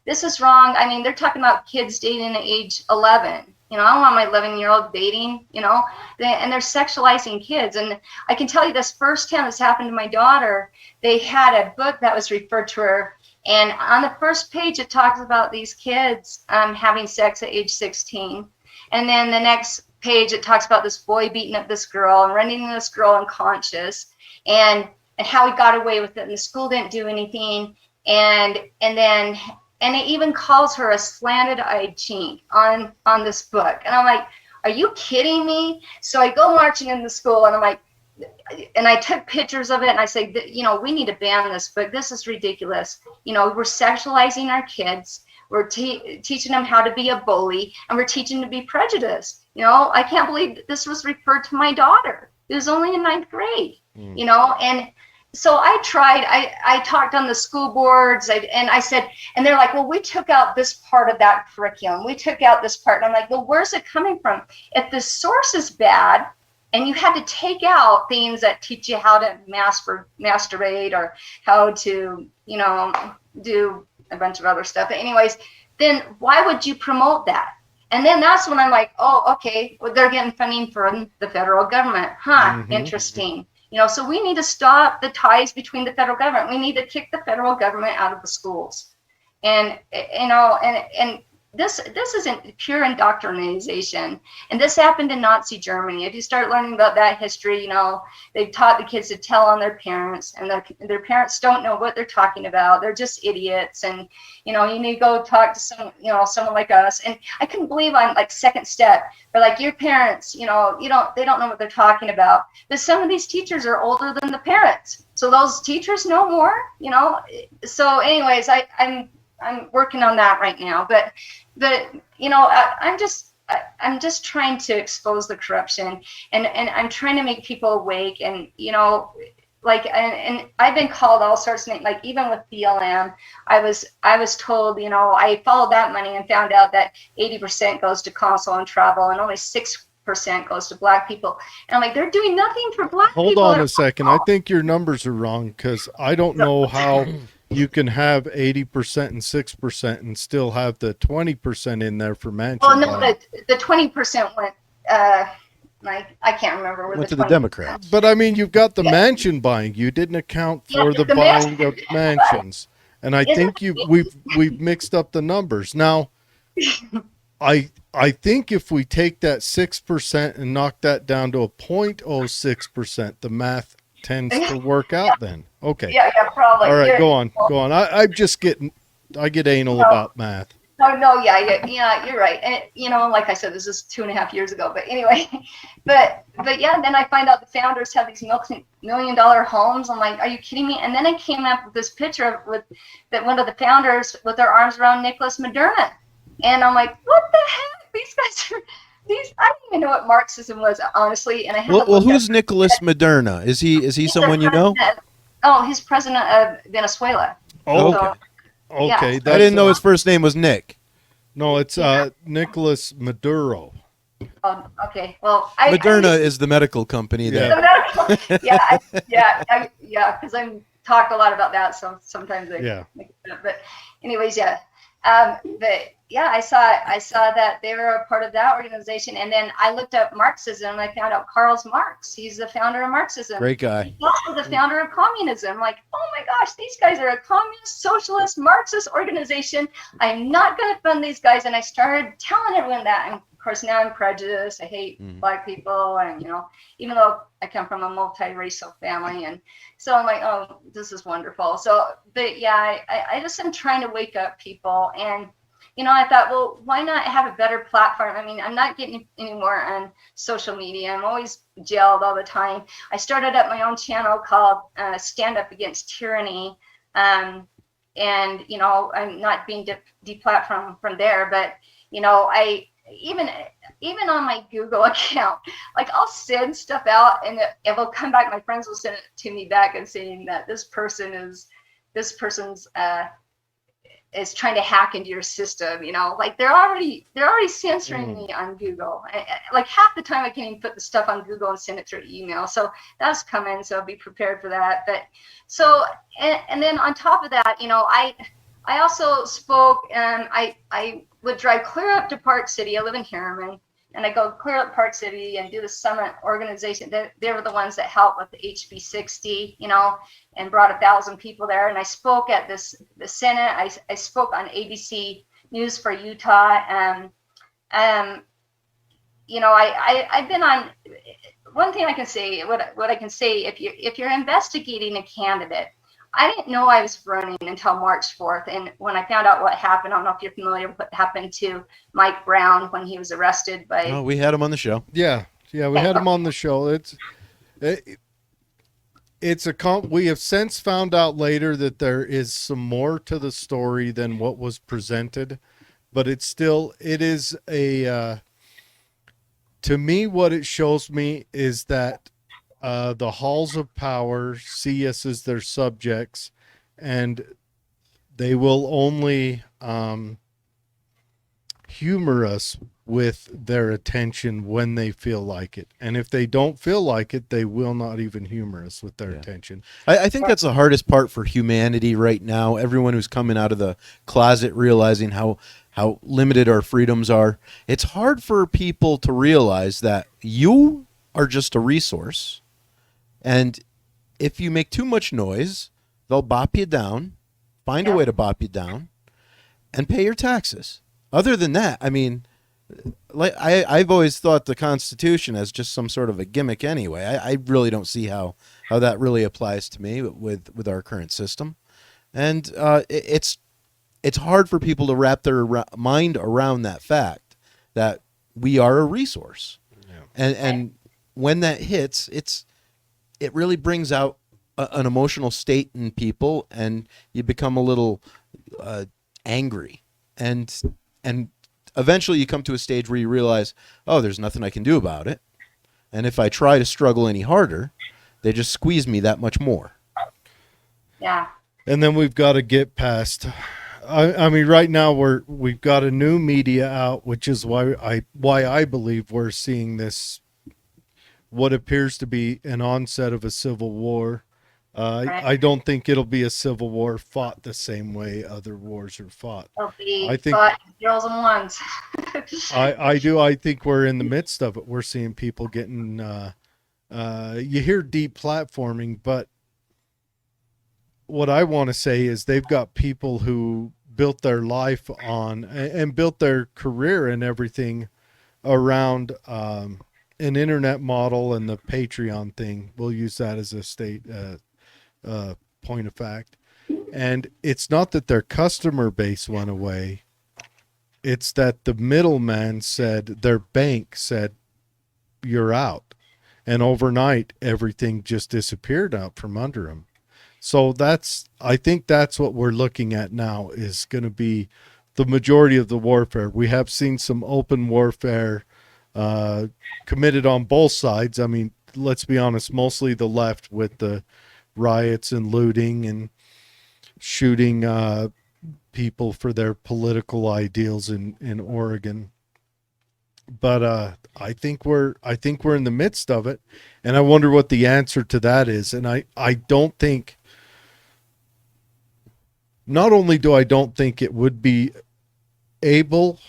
this is wrong. They're talking about kids dating at age 11. I don't want my 11-year-old dating, and they're sexualizing kids. And I can tell you this firsthand. This happened to my daughter. They had a book that was referred to her. And on the first page, it talks about these kids having sex at age 16. And then the next page, it talks about this boy beating up this girl and rendering this girl unconscious, and how he got away with it. And the school didn't do anything. And it even calls her a slanted-eyed chink on this book. And I'm like, are you kidding me? So I go marching in the school, and I'm like, and I took pictures of it, and I say, we need to ban this book. This is ridiculous. We're sexualizing our kids. We're teaching them how to be a bully, and we're teaching them to be prejudiced. I can't believe this was referred to my daughter. It was only in 9th grade, and so I tried. I talked on the school boards, and I said, and they're like, well, we took out this part of that curriculum. We took out this part. And I'm like, well, where's it coming from? If the source is bad, and you had to take out things that teach you how to masturbate or how to, do a bunch of other stuff. But anyways, then why would you promote that? And then that's when I'm like, oh, okay, well, they're getting funding from the federal government. Interesting. So we need to stop the ties between the federal government. We need to kick the federal government out of the schools. And, and this isn't pure indoctrination. And this happened in Nazi Germany. If you start learning about that history, they've taught the kids to tell on their parents, and their parents don't know what they're talking about. They're just idiots. And, you need to go talk to someone like us. And I couldn't believe on like second step, they're like, your parents, they don't know what they're talking about. But some of these teachers are older than the parents. So those teachers know more, So anyways, I'm working on that right now, but I'm just trying to expose the corruption, and I'm trying to make people awake, and and I've been called all sorts of things, like even with BLM, I was told, I followed that money and found out that 80% goes to console and travel, and only 6% percent goes to black people. And I'm like, they're doing nothing for black Hold people. on a second. I think your numbers are wrong because I don't know how you can have 80% and 6% and still have the 20% in there for mansion. Well, no, buying. the 20% went. I can't remember where Went the to the 20%. Democrats. But I mean, you've got the mansion buying. You didn't account Yeah, for the the buying mansion. of mansions, and I Isn't think we've mixed up the numbers. Now, I think if we take that 6% and knock that down to a 0.06%, the math tends to work out. Then okay, Yeah, probably. all right, You're- go on. I get anal about math. No, yeah, you're right. And like I said, this is 2.5 years ago. But anyway, but yeah, then I find out the founders have these multi-million-dollar homes. I'm like, are you kidding me? And then I came up with this picture with that one of the founders with their arms around Nicholas Moderna, and I'm like, what the heck? These guys are these. I didn't even know what Marxism was, honestly. And I had Well, who's Nicholas Moderna? Is he someone you know? Oh, he's president of Venezuela. Oh, So, okay. Yeah. I didn't know his first name was Nick. No, it's Nicholas Maduro. Oh, okay. Well, Moderna is the medical company that. yeah, because I'm talk a lot about that, so sometimes I make it up. But anyways, yeah. But yeah, I saw that they were a part of that organization, and then I looked up Marxism and I found out Karl Marx. He's the founder of Marxism. Great guy. He's also the founder of communism. I'm like, oh my gosh, these guys are a communist, socialist, Marxist organization. I'm not going to fund these guys. And I started telling everyone that. And of course, now I'm prejudiced. I hate black people, and even though I come from a multiracial family, and so I'm like, oh, this is wonderful. So, but yeah, I just am trying to wake up people, and I thought, well, why not have a better platform? I mean, I'm not getting any more on social media. I'm always jailed all the time. I started up my own channel called Stand Up Against Tyranny, and I'm not being deplatformed from there, but I even on my Google account, like I'll send stuff out and it will come back. My friends will send it to me back and saying that this person's is trying to hack into your system. Like they're already censoring me on Google. Like half the time I can't even put the stuff on Google and send it through email. So that's coming. So be prepared for that. But so and then on top of that, I also spoke, and I would drive clear up to Park City. I live in Harriman, and I go clear up Park City and do the summit organization. They were the ones that helped with the HB60, and brought 1,000 people there. And I spoke at the Senate. I spoke on ABC News for Utah. I've been on. One thing I can say, what I can say, if you're investigating a candidate. I didn't know I was running until March 4th. And when I found out what happened, I don't know if you're familiar with what happened to Mike Brown when he was arrested by. Oh, we had him on the show. Yeah, we had him on the show. We have since found out later that there is some more to the story than what was presented, but it is to me, what it shows me is that the halls of power see us as their subjects, and they will only humor us with their attention when they feel like it. And if they don't feel like it, they will not even humor us with their attention. I think that's the hardest part for humanity right now. Everyone who's coming out of the closet realizing how limited our freedoms are. It's hard for people to realize that you are just a resource. And if you make too much noise, they'll bop you down, find a way to bop you down, and pay your taxes. Other than that, I mean, like I've always thought the Constitution as just some sort of a gimmick anyway. I really don't see how that really applies to me with our current system. And it's hard for people to wrap their mind around that fact that we are a resource. Yeah. And when that hits, it really brings out an emotional state in people, and you become a little angry, and eventually you come to a stage where you realize, oh, there's nothing I can do about it, and if I try to struggle any harder, they just squeeze me that much more. Yeah. And then we've got to get past I mean, right now we've got a new media out, which is why I believe we're seeing this, what appears to be an onset of a civil war. Right? I don't think it'll be a civil war fought the same way other wars are fought. They'll I be think fought girls and ones. I do. I think we're in the midst of it. We're seeing people getting. You hear deplatforming, but what I want to say is they've got people who built their life on and built their career and everything around an internet model and the Patreon thing. We'll use that as a state point of fact. And it's not that their customer base went away. It's that the middleman said, their bank said, you're out. And overnight, everything just disappeared out from under them. So I think that's what we're looking at now is going to be the majority of the warfare. We have seen some open warfare committed on both sides. I mean, let's be honest, mostly the left with the riots and looting and shooting people for their political ideals in Oregon. But I think we're in the midst of it, and I wonder what the answer to that is. And I don't think. Not only do I don't think it would be able,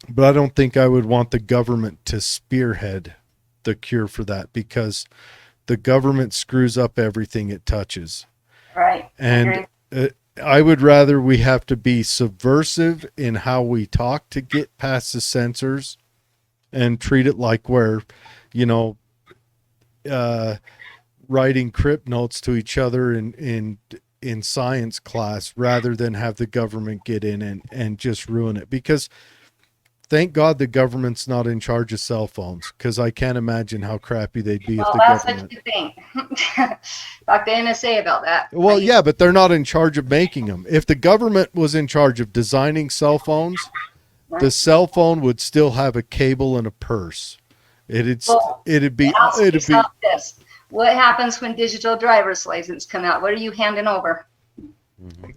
but I don't think I would want the government to spearhead the cure for that, because the government screws up everything it touches. Right. And I would rather we have to be subversive in how we talk to get past the censors and treat it like we're, writing crypt notes to each other in science class, rather than have the government get in and just ruin it. Because thank God the government's not in charge of cell phones, because I can't imagine how crappy they'd be if the that's government. what you think. Talk to NSA about that. Well, yeah, but they're not in charge of making them. If the government was in charge of designing cell phones, the cell phone would still have a cable and a purse. It'd be. This. What happens when digital driver's license come out? What are you handing over?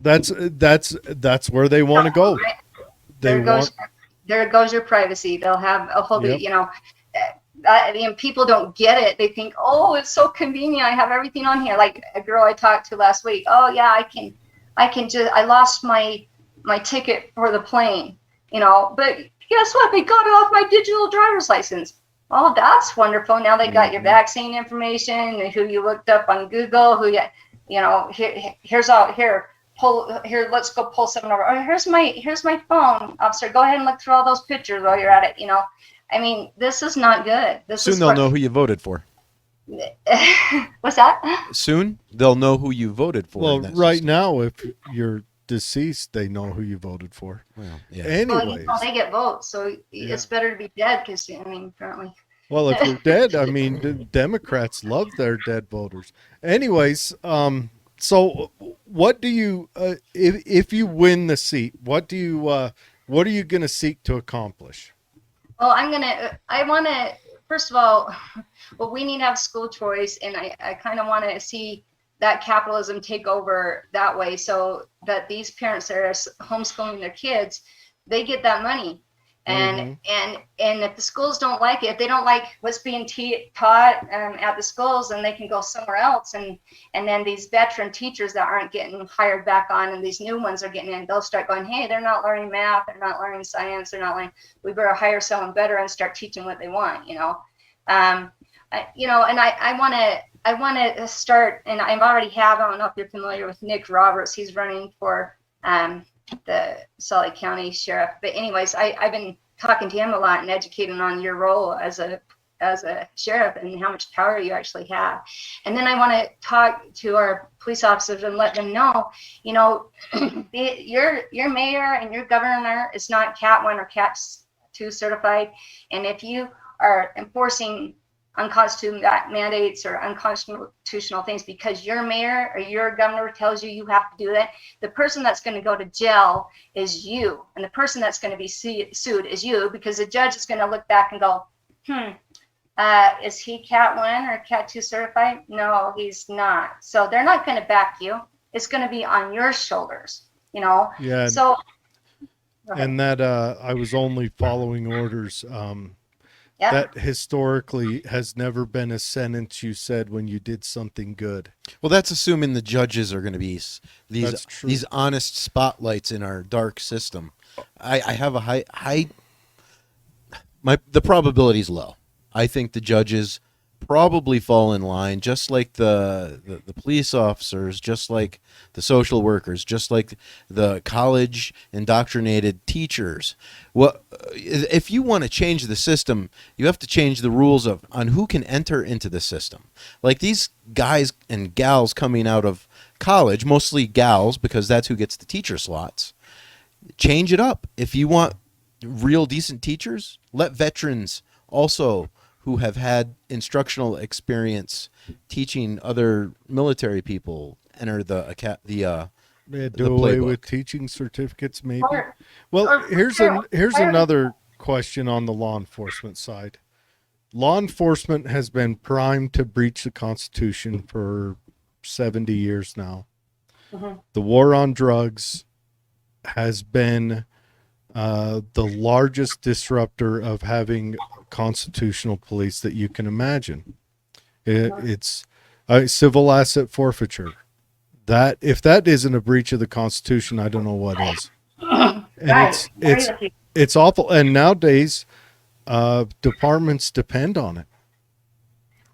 That's where they want to go. Right? There goes your privacy. They'll have a whole, people don't get it. They think, oh, it's so convenient. I have everything on here. Like a girl I talked to last week. Oh yeah, I lost my ticket for the plane, but guess what? They got it off my digital driver's license. Oh, that's wonderful. Now they got your vaccine information, who you looked up on Google, let's go pull something over. Oh, here's my phone, officer. Go ahead and look through all those pictures while you're at it. I mean, this is not good. Soon they'll know who you voted for. What's that? Soon they'll know who you voted for. Well, right now, if you're deceased, they know who you voted for. Well, yeah. Anyways, they get votes, so it's better to be dead, because apparently. Well, if you're dead, I mean, the Democrats love their dead voters. Anyways, so what do you, if you win the seat, what are you going to seek to accomplish? Well, I want to, first of all, we need to have school choice, and I kind of want to see that capitalism take over that way, so that these parents that are homeschooling their kids, they get that money. And if the schools don't like it, if they don't like what's being taught at the schools, then they can go somewhere else. And then these veteran teachers that aren't getting hired back on, and these new ones are getting in, they'll start going, hey, they're not learning math, they're not learning science, they're not learning. We better hire someone better and start teaching what they want. And I want to start, and I already have. I don't know if you're familiar with Nick Roberts. He's running for the Salt Lake County Sheriff. But anyways, I've been talking to him a lot and educating on your role as a sheriff and how much power you actually have. And then I want to talk to our police officers and let them know, your mayor and your governor is not Cat 1 or Cat 2 certified. And if you are enforcing unconstitutional mandates or unconstitutional things because your mayor or your governor tells you have to do that, the person that's going to go to jail is you, and the person that's going to be sued is you, because the judge is going to look back and go, is he Cat 1 or Cat 2 certified? No, he's not. So they're not going to back you. It's going to be on your shoulders. you know. Yeah, So go ahead. and that I was only following orders. Yeah. That historically has never been a sentence you said when you did something good. Well, that's assuming the judges are going to be That's true. these honest spotlights in our dark system. I have a high the probability is low. I think the judges probably fall in line, just like the police officers, just like the social workers, just like the college indoctrinated teachers. Well, if you want to change the system, you have to change the rules on who can enter into the system. Like these guys and gals coming out of college, mostly gals because that's who gets the teacher slots. Change it up. If you want real decent teachers, let veterans also who have had instructional experience teaching other military people enter the Yeah, the do away playbook. with teaching certificates, maybe. Or- Well, or- here's another question on the law enforcement side. Law enforcement has been primed to breach the Constitution for 70 years now. Mhm. The war on drugs has been the largest disruptor of having constitutional police that you can imagine. It's civil asset forfeiture. That if that isn't a breach of the Constitution, I don't know what is. And Right. I agree with you. it's awful. And nowadays, departments depend on it.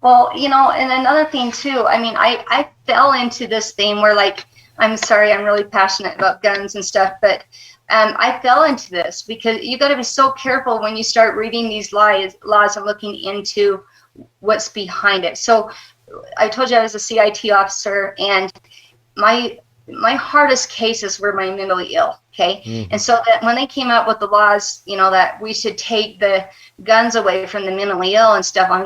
Well, and another thing too, I mean, I fell into this thing where, like, I'm sorry, I'm really passionate about guns and stuff, but I fell into this because you got to be so careful when you start reading these laws and looking into what's behind it. So I told you I was a CIT officer, and my hardest cases were my mentally ill. Okay. Mhm. And so that when they came out with the laws, that we should take the guns away from the mentally ill and stuff, I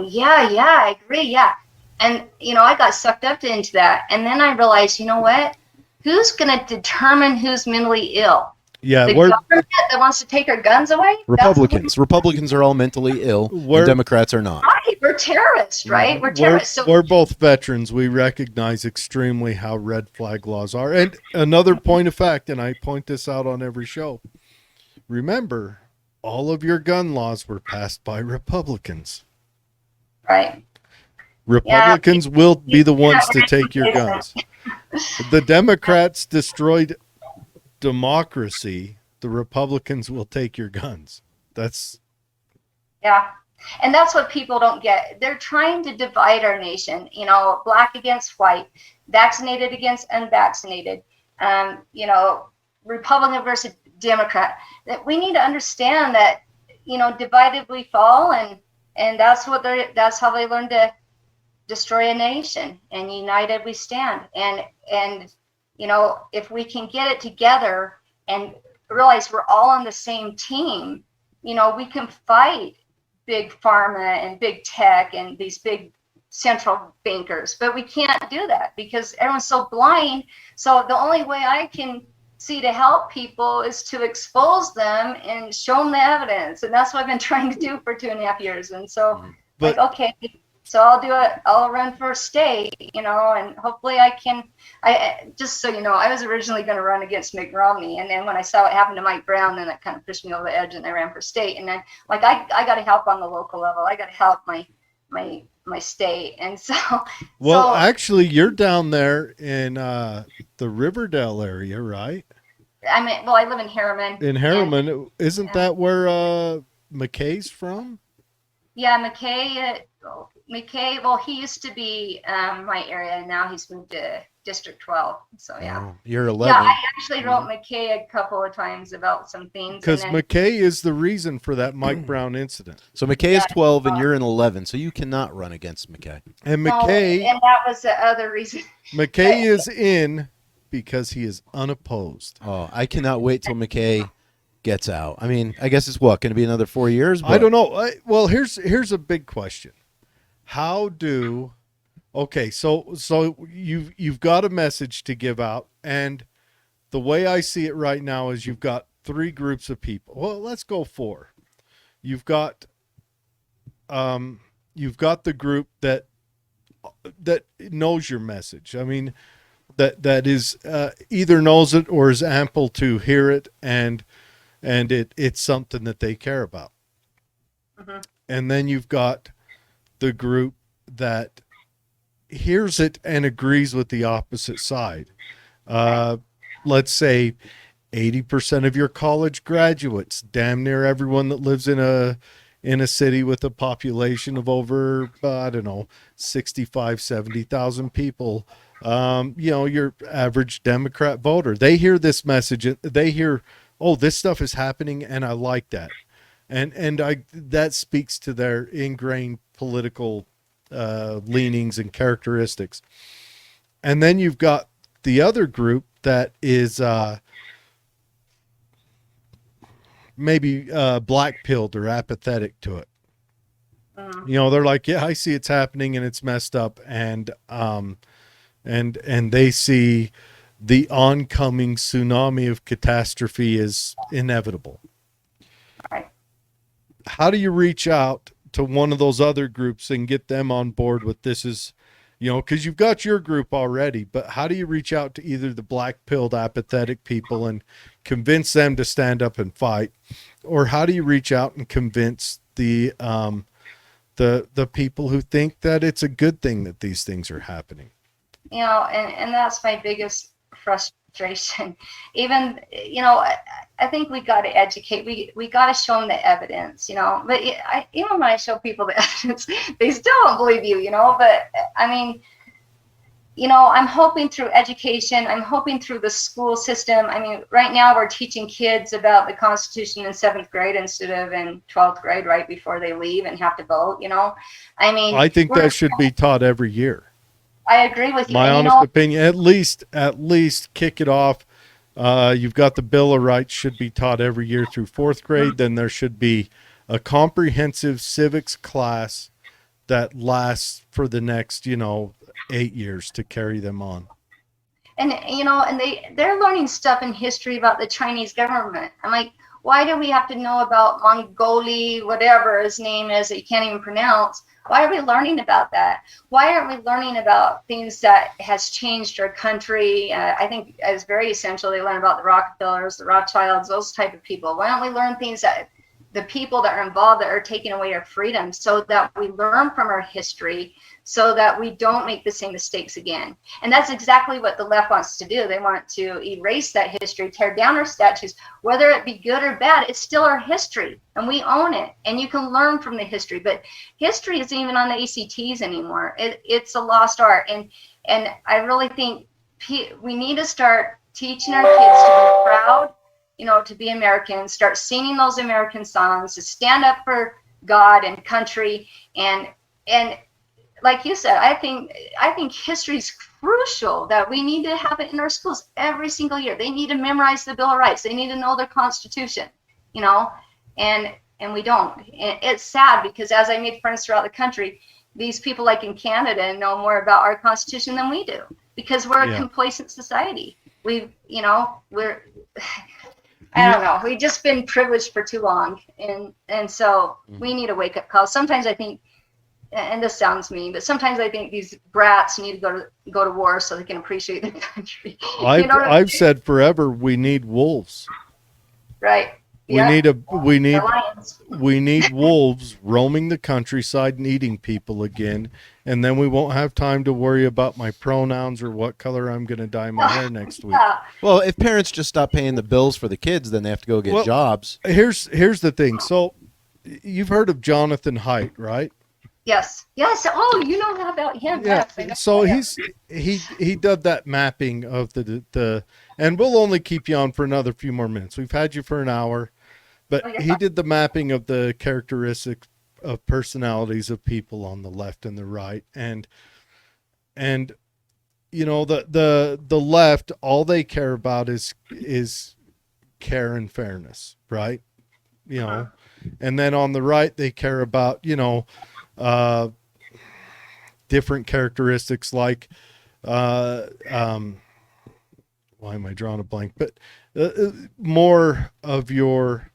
agree. Yeah. And, I got sucked up into that. And then I realized, you know what? Who's going to determine who's mentally ill? Yeah, The government that wants to take our guns away? Republicans are all mentally ill, and Democrats are not. Right. We're terrorists, right? We're terrorists. So we're both veterans. We recognize extremely how red flag laws are. And another point of fact, and I point this out on every show, remember, all of your gun laws were passed by Republicans. right. Republicans will be the ones to take your guns. The Democrats destroyed democracy. The Republicans will take your guns. Yeah. And that's what people don't get. They're trying to divide our nation, black against white, vaccinated against unvaccinated, Republican versus Democrat. That we need to understand that, divided we fall, and that's how they learn to destroy a nation, and united we stand. And if we can get it together and realize we're all on the same team, we can fight big pharma and big tech and these big central bankers, but we can't do that because everyone's so blind. So the only way I can see to help people is to expose them and show them the evidence. And that's what I've been trying to do for 2.5 years. And so okay, so I'll do it. I'll run for state, and hopefully I can. Just so you know, I was originally going to run against Mitt Romney, and then when I saw what happened to Mike Brown, then that kind of pushed me over the edge, and I ran for state. And then, I got to help on the local level. I got to help my state, and so. Actually, you're down there in the Riverdale area, right? I mean, I live in Harriman. In Harriman, isn't that where McKay's from? Yeah, McKay, well, he used to be my area, and now he's moved to District 12. So, yeah. Oh, you're 11. Yeah, I actually wrote McKay a couple of times about some things. Because McKay is the reason for that Mike Brown incident. So McKay is 12 and you're in 11, so you cannot run against McKay. And McKay... and that was the other reason. McKay is in because he is unopposed. Oh, I cannot wait till McKay gets out. I mean, I guess it's going to be another 4 years? But... I don't know. Well, here's a big question. Okay, so you've got a message to give out, and the way I see it right now is you've got 3 groups of people. Well, let's go 4. You've got the group that knows your message. I mean, that is either knows it or is ample to hear it, and it's something that they care about. Mhm. And then you've got the group that hears it and agrees with the opposite side. Let's say 80% of your college graduates, damn near everyone that lives in a city with a population of over, I don't know, 65, 70,000 people. Your average Democrat voter, they hear this message, they hear, oh, this stuff is happening and I like that. And that speaks to their ingrained political leanings and characteristics. And then you've got the other group that is maybe black pilled or apathetic to it. They're like, yeah, I see it's happening and it's messed up, and they see the oncoming tsunami of catastrophe is inevitable. Right. How do you reach out to one of those other groups and get them on board with this? Is, because you've got your group already, but how do you reach out to either the black pilled apathetic people and convince them to stand up and fight, or how do you reach out and convince the people who think that it's a good thing that these things are happening? And that's my biggest frustration. Even, I think we got to educate. We got to show them the evidence, but even when I show people the evidence, they still don't believe you, but I mean, I'm hoping through education, I'm hoping through the school system. I mean, right now we're teaching kids about the Constitution in 7th grade instead of in 12th grade, right before they leave and have to vote, I mean, I think that should be taught every year. I agree with you. My and, honest opinion, at least kick it off. You've got the Bill of Rights should be taught every year through 4th grade. Then there should be a comprehensive civics class that lasts for the next, 8 years to carry them on. And they're learning stuff in history about the Chinese government. I'm like, why do we have to know about Mongoli, whatever his name is that you can't even pronounce? Why are we learning about that? Why aren't we learning about things that has changed our country? I think it's very essential they learn about the Rockefellers, the Rothschilds, those type of people. Why don't we learn things that the people that are involved that are taking away our freedom, so that we learn from our history, so that we don't make the same mistakes again? And that's exactly what the left wants to do. They want to erase that history, tear down our statues, whether it be good or bad. It's still our history and we own it, and you can learn from the history. But history isn't even on the ACTs anymore. It's a lost art. And I really think we need to start teaching our kids to be proud, to be Americans, start singing those American songs, to stand up for God and country. And like you said, I think history is crucial, that we need to have it in our schools every single year. They need to memorize the Bill of Rights. They need to know their Constitution, and we don't. And it's sad, because as I made friends throughout the country, these people like in Canada know more about our Constitution than we do, because we're a complacent society. We're I don't know. We've just been privileged for too long, and so we need a wake up call. Sometimes I think, and this sounds mean, but sometimes I think these brats need to go to war so they can appreciate the country. I've said forever, we need wolves. Right. We need wolves roaming the countryside and eating people again, and then we won't have time to worry about my pronouns or what color I'm going to dye my hair next week. Well, if parents just stop paying the bills for the kids, then they have to go get jobs. Here's the thing. So you've heard of Jonathan Haidt, right? Yes. Oh, you know about him. Yeah. Yes, so he did that mapping of the and we'll only keep you on for another few more minutes. We've had you for an hour, but he did the mapping of the characteristics of personalities of people on the left and the right, and the left, all they care about is care and fairness, right? And then on the right, they care about different characteristics like why am I drawing a blank? But more of your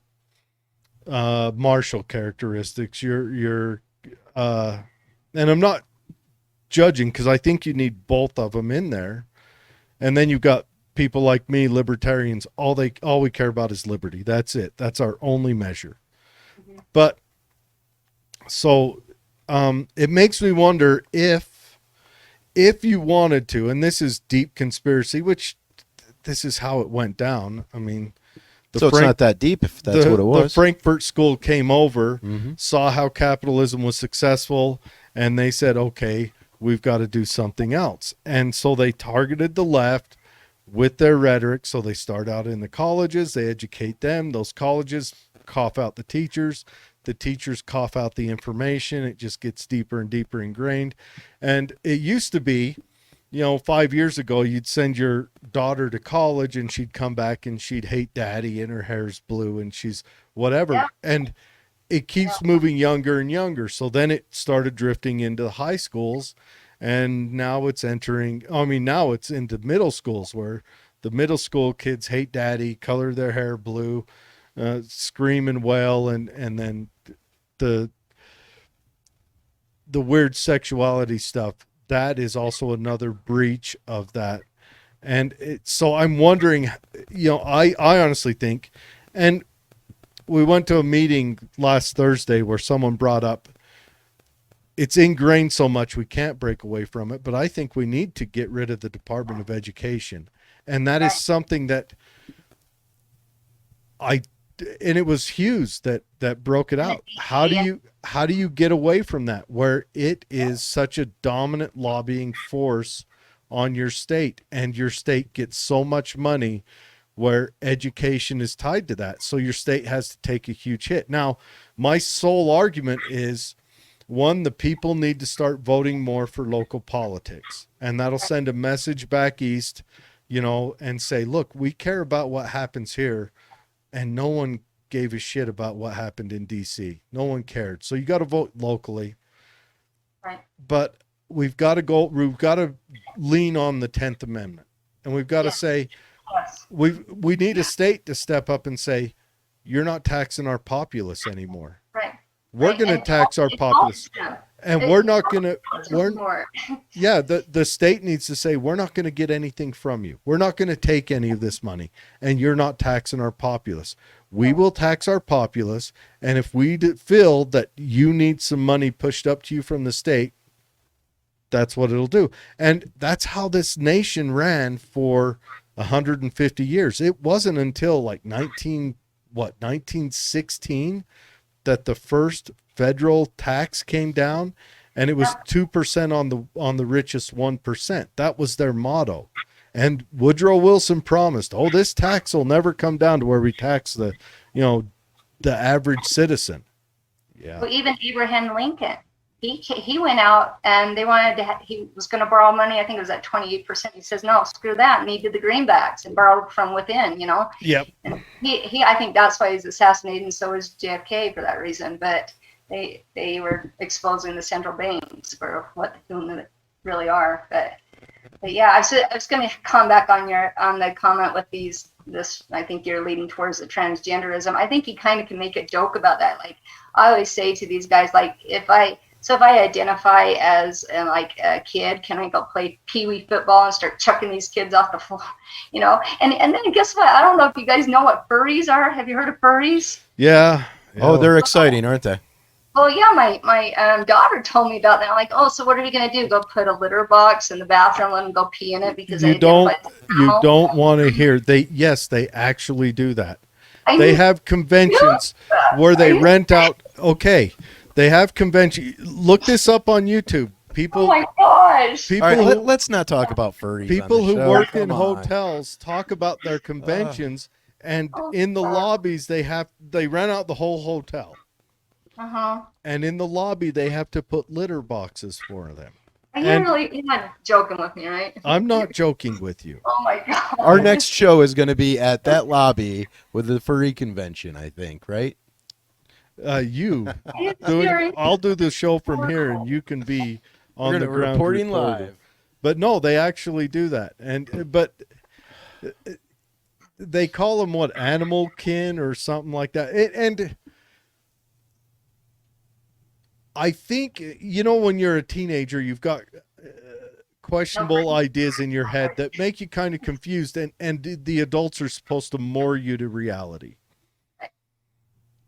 martial characteristics, your and I'm not judging, because I think you need both of them in there. And then you've got people like me, libertarians, all we care about is liberty. That's it. That's our only measure. Mhm. But so it makes me wonder if you wanted to, and this is deep conspiracy, which this is how it went down. I mean, So it's not that deep if that's what it the was. Frankfurt School came over, Mm-hmm. saw how capitalism was successful, and they said, okay, we've got to do something else. And so they targeted the left with their rhetoric. So they start out in the colleges, they educate them. Those colleges cough out the teachers cough out the information. It just gets deeper and deeper ingrained. And it used to be, 5 years ago, you'd send your daughter to college and she'd come back and she'd hate daddy and her hair's blue and she's whatever. Yeah. And it keeps moving younger and younger. So then it started drifting into the high schools, and now it's now it's into middle schools, where the middle school kids hate daddy, color their hair blue, scream and wail, and then the weird sexuality stuff. That is also another breach of that. And so I'm wondering, I honestly think, and we went to a meeting last Thursday where someone brought up, it's ingrained so much we can't break away from it, but I think we need to get rid of the Department of Education. And that is something that and it was Hughes that broke it out. How do you get away from that, where it is such a dominant lobbying force on your state, and your state gets so much money where education is tied to that. So your state has to take a huge hit. Now, my sole argument is, one, the people need to start voting more for local politics, and that'll send a message back east, and say, look, we care about what happens here. And no one gave a shit about what happened in DC. No one cared. So you got to vote locally. Right. But we've got to lean on the 10th Amendment. And we've got to say, Yes. we need a state to step up and say, you're not taxing our populace anymore. Right. We're Right. going to And tax our it populace. helps them. And It we're not going helps to, them more. yeah, the state needs to say, we're not going to get anything from you. We're not going to take any of this money, and you're not taxing our populace. We will tax our populace. And if we feel that you need some money pushed up to you from the state, that's what it'll do. And that's how this nation ran for 150 years. It wasn't until like 1916 that the first federal tax came down, and it was 2% on the richest 1%. That was their motto. And Woodrow Wilson promised, this tax will never come down to where we tax the average citizen. Yeah. Well, even Abraham Lincoln, he went out and they wanted to. He was going to borrow money. I think it was at 28%. He says, "No, screw that," and he did the greenbacks and borrowed from within. Yep. And he. I think that's why he's assassinated, and so is JFK for that reason. But they were exposing the central banks for what they really are. But yeah, I was going to come back on the comment with this. I think you're leading towards the transgenderism. I think you kind of can make a joke about that. Like I always say to these guys, like if I identify as like a kid, can I go play pee-wee football and start chucking these kids off the floor? And then guess what? I don't know if you guys know what furries are. Have you heard of furries? Yeah. Oh, they're exciting, aren't they? Well, yeah, my daughter told me about that. I'm like, so what are we gonna do? Go put a litter box in the bathroom, let them go pee in it because you don't want to hear they actually do that. They have conventions where they rent out. Okay, they have convention. Look this up on YouTube. People. Oh my gosh. All right, let's not talk about furries. People on the who show. work Come in on. hotels talk about their conventions, and in the lobbies they rent out the whole hotel. And in the lobby, they have to put litter boxes for them. You're not joking with me, right? I'm not joking with you. Oh my god. Our next show is going to be at that lobby with the furry convention, I think, right? Are you I'll do the show from here, and you can be on the ground reporting reporter. live. But no, they actually do that, but they call them animal kin or something like that, and I think, when you're a teenager, you've got questionable ideas in your head that make you kind of confused, and the adults are supposed to moor you to reality.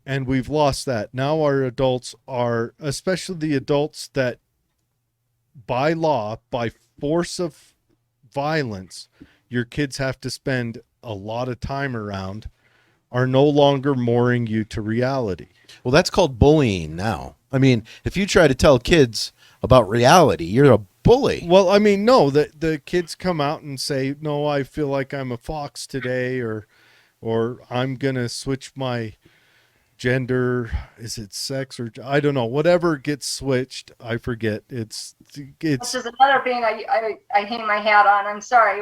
And we've lost that. Now our adults are, especially the adults that by law, by force of violence, your kids have to spend a lot of time around, are no longer mooring you to reality. Well, that's called bullying now. I mean, if you try to tell kids about reality, you're a bully. Well, I mean, no, the kids come out and say, no, I feel like I'm a fox today, or I'm going to switch my gender. Is it sex or I don't know, whatever gets switched. I forget. It's This is another thing I hang my hat on. I'm sorry.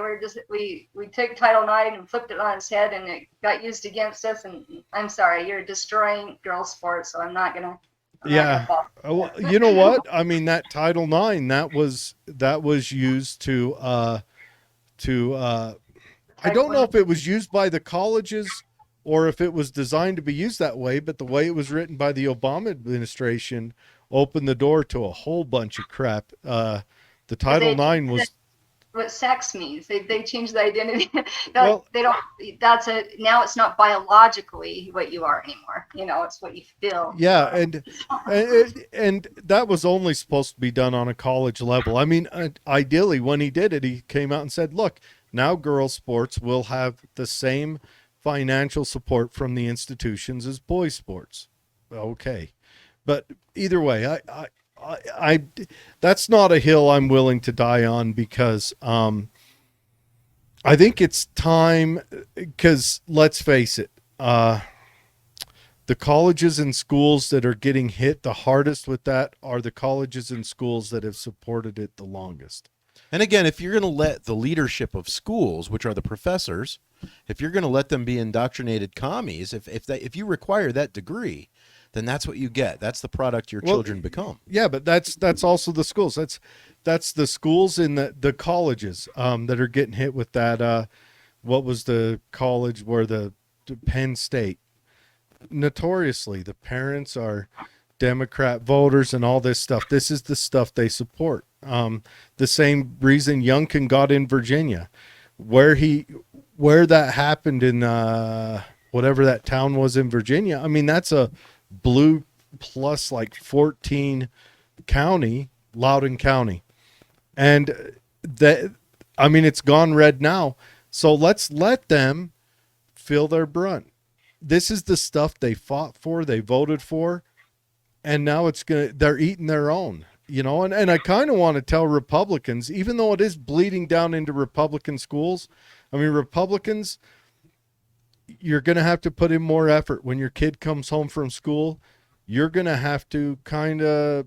We took Title IX and flipped it on its head, and it got used against us. And I'm sorry, you're destroying girls' sports. So I'm not gonna. Yeah. Well, you know what? I mean, that Title IX, that was used to I don't know if it was used by the colleges or if it was designed to be used that way, but the way it was written by the Obama administration opened the door to a whole bunch of crap. The Title IX was what sex means. They changed the identity. Well, they don't. Now it's not biologically what you are anymore. You know, it's what you feel. yeah, and that was only supposed to be done on a college level. I mean, ideally, when he did it, he came out and said, "Look, now girls' sports will have the same financial support from the institutions as boys' sports." Okay, but either way, I that's not a hill I'm willing to die on, because I think it's time, because let's face it, the colleges and schools that are getting hit the hardest with that are the colleges and schools that have supported it the longest. And again, if you're going to let the leadership of schools, which are the professors, if you're going to let them be indoctrinated commies, if you require that degree, then that's what you get. That's the product your children become. Yeah, but that's also the schools. That's the schools in the colleges that are getting hit with that. What was the college where the Penn State? Notoriously, the parents are Democrat voters and all this stuff. This is the stuff they support. The same reason Youngkin got in Virginia, where that happened in whatever that town was in Virginia. I mean, that's a blue plus like 14 county, Loudoun County. And I mean, it's gone red now. So let's let them feel their brunt. This is the stuff they fought for, they voted for, and now they're eating their own, you know. And I kind of want to tell Republicans, even though it is bleeding down into Republican schools, I mean, Republicans, you're going to have to put in more effort. When your kid comes home from school, you're going to have to kind of,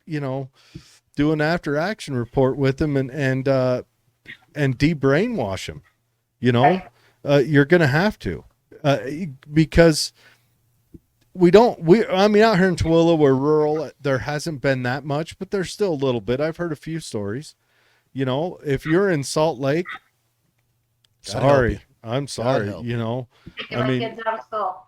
do an after action report with them and de-brainwash them, you're going to have to, because I mean, out here in Tooele, we're rural. There hasn't been that much, but there's still a little bit. I've heard a few stories, if you're in Salt Lake, sorry. I'm sorry, Taking my kids out of school.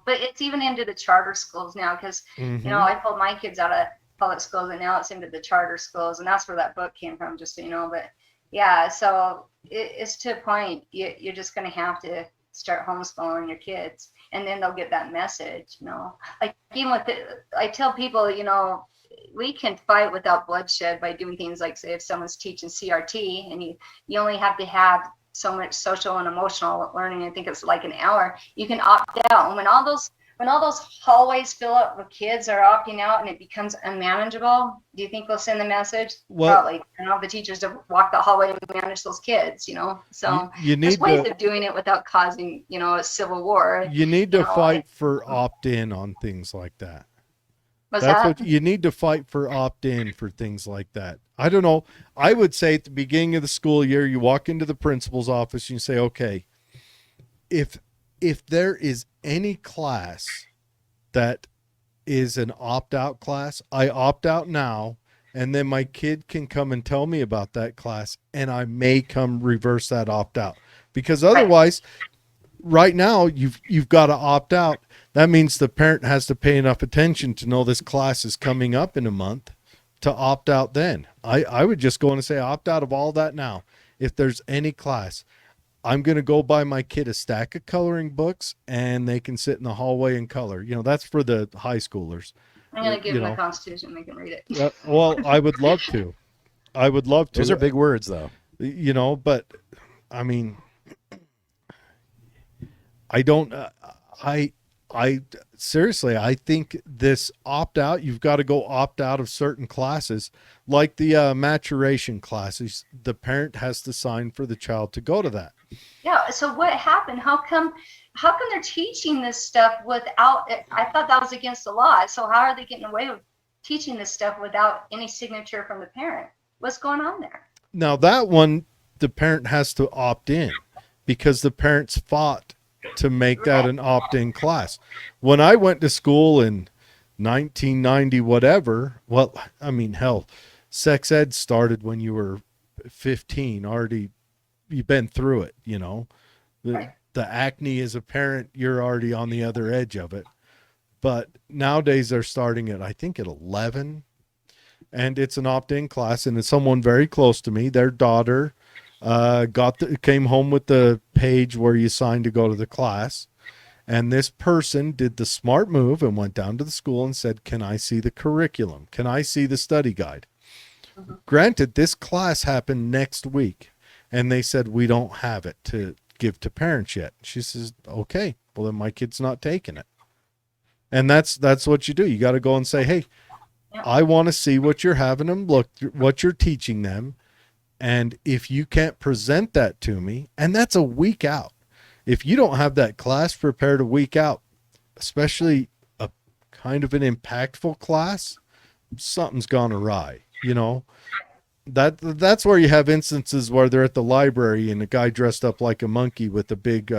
But it's even into the charter schools now, because, I pulled my kids out of public schools, and now it's into the charter schools, and that's where that book came from, just so you know. But yeah, so it's to a point, you're just going to have to start homeschooling your kids, and then they'll get that message, Like, even with I tell people, we can fight without bloodshed by doing things like, say, if someone's teaching CRT, and you only have to have so much social and emotional learning. I think it's like an hour. You can opt out. And when all those hallways fill up with kids are opting out and it becomes unmanageable, do you think they'll send the message? Well, probably. And all the teachers to walk the hallway and manage those kids, So you need there's ways of doing it without causing, a civil war. You need to fight for opt-in on things like that. What's that? What you need to fight for, opt-in for things like that. I don't know. I would say at the beginning of the school year, you walk into the principal's office and you say, okay, if there is any class that is an opt-out class, I opt out now, and then my kid can come and tell me about that class, and I may come reverse that opt-out. Because otherwise, right now, you've got to opt out. That means the parent has to pay enough attention to know this class is coming up in a month to opt out then. I would just go in and say, opt out of all that now. If there's any class, I'm going to go buy my kid a stack of coloring books and they can sit in the hallway and color. You know, that's for the high schoolers. I'm gonna give You him the know, Constitution and make him read it. well, I would love to. I would love to. Those are big words, though. You know, but I mean, I don't. I seriously, I think this opt out. You've got to go opt out of certain classes, like the maturation classes. The parent has to sign for the child to go to that. Yeah. So what happened? How come they're teaching this stuff without? I thought that was against the law. So how are they getting away with teaching this stuff without any signature from the parent? What's going on there? Now that one, the parent has to opt in because the parents fought to make that an opt-in class. When I went to school in 1990, whatever, well, I mean, hell, sex ed started when you were 15. Already, you've been through it, you know. The acne as a parent, you're already on the other edge of it. But nowadays they're starting at, I think, at 11. And it's an opt-in class, and it's someone very close to me. Their daughter came home with the page where you signed to go to the class, and this person did the smart move and went down to the school and said, can I see the curriculum? Can I see the study guide? Granted, this class happened next week, and they said, we don't have it to give to parents yet. She says, okay, well then my kid's not taking it. And that's what you do. You got to go and say, hey, I want to see what you're having them look, what you're teaching them. And if you can't present that to me, and that's a week out, if you don't have that class prepared a week out, especially a kind of an impactful class, something's gone awry. You know, that's where you have instances where they're at the library and a guy dressed up like a monkey with a big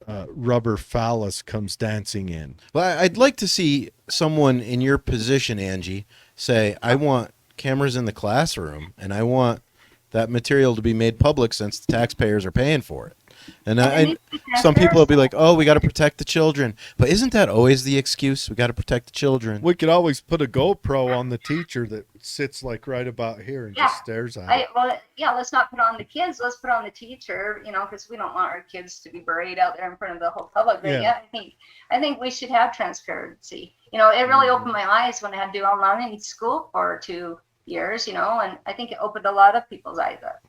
rubber phallus comes dancing in. Well, I'd like to see someone in your position, Angie, say, I want cameras in the classroom, and I want that material to be made public since the taxpayers are paying for it. And some people will be like, oh, we got to protect the children. But isn't that always the excuse? We got to protect the children. We could always put a GoPro on the teacher that sits like right about here and just stares at it. Let's not put on the kids. Let's put on the teacher, you know, because we don't want our kids to be buried out there in front of the whole public. But I think we should have transparency. You know, it really opened my eyes when I had to do online in school for 2 years, you know, and I think it opened a lot of people's eyes up.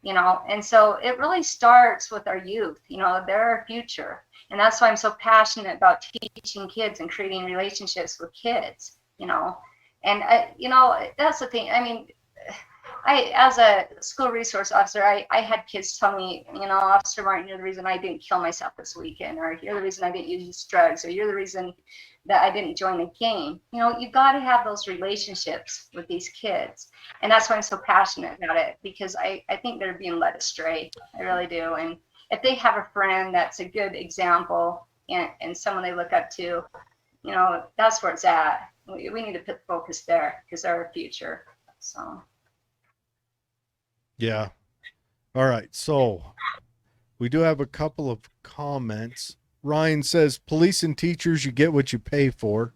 You know, and so it really starts with our youth. You know, they're our future. And that's why I'm so passionate about teaching kids and creating relationships with kids, you know. And, that's the thing. I mean, as a school resource officer, I had kids tell me, you know, Officer Martin, you're the reason I didn't kill myself this weekend, or you're the reason I didn't use drugs, or you're the reason that I didn't join the game. You know, you've got to have those relationships with these kids. And that's why I'm so passionate about it, because I think they're being led astray. I really do. And if they have a friend that's a good example and someone they look up to, you know, that's where it's at. We need to put focus there because they're our future. So. Yeah. All right. So we do have a couple of comments. Ryan says, police and teachers, you get what you pay for.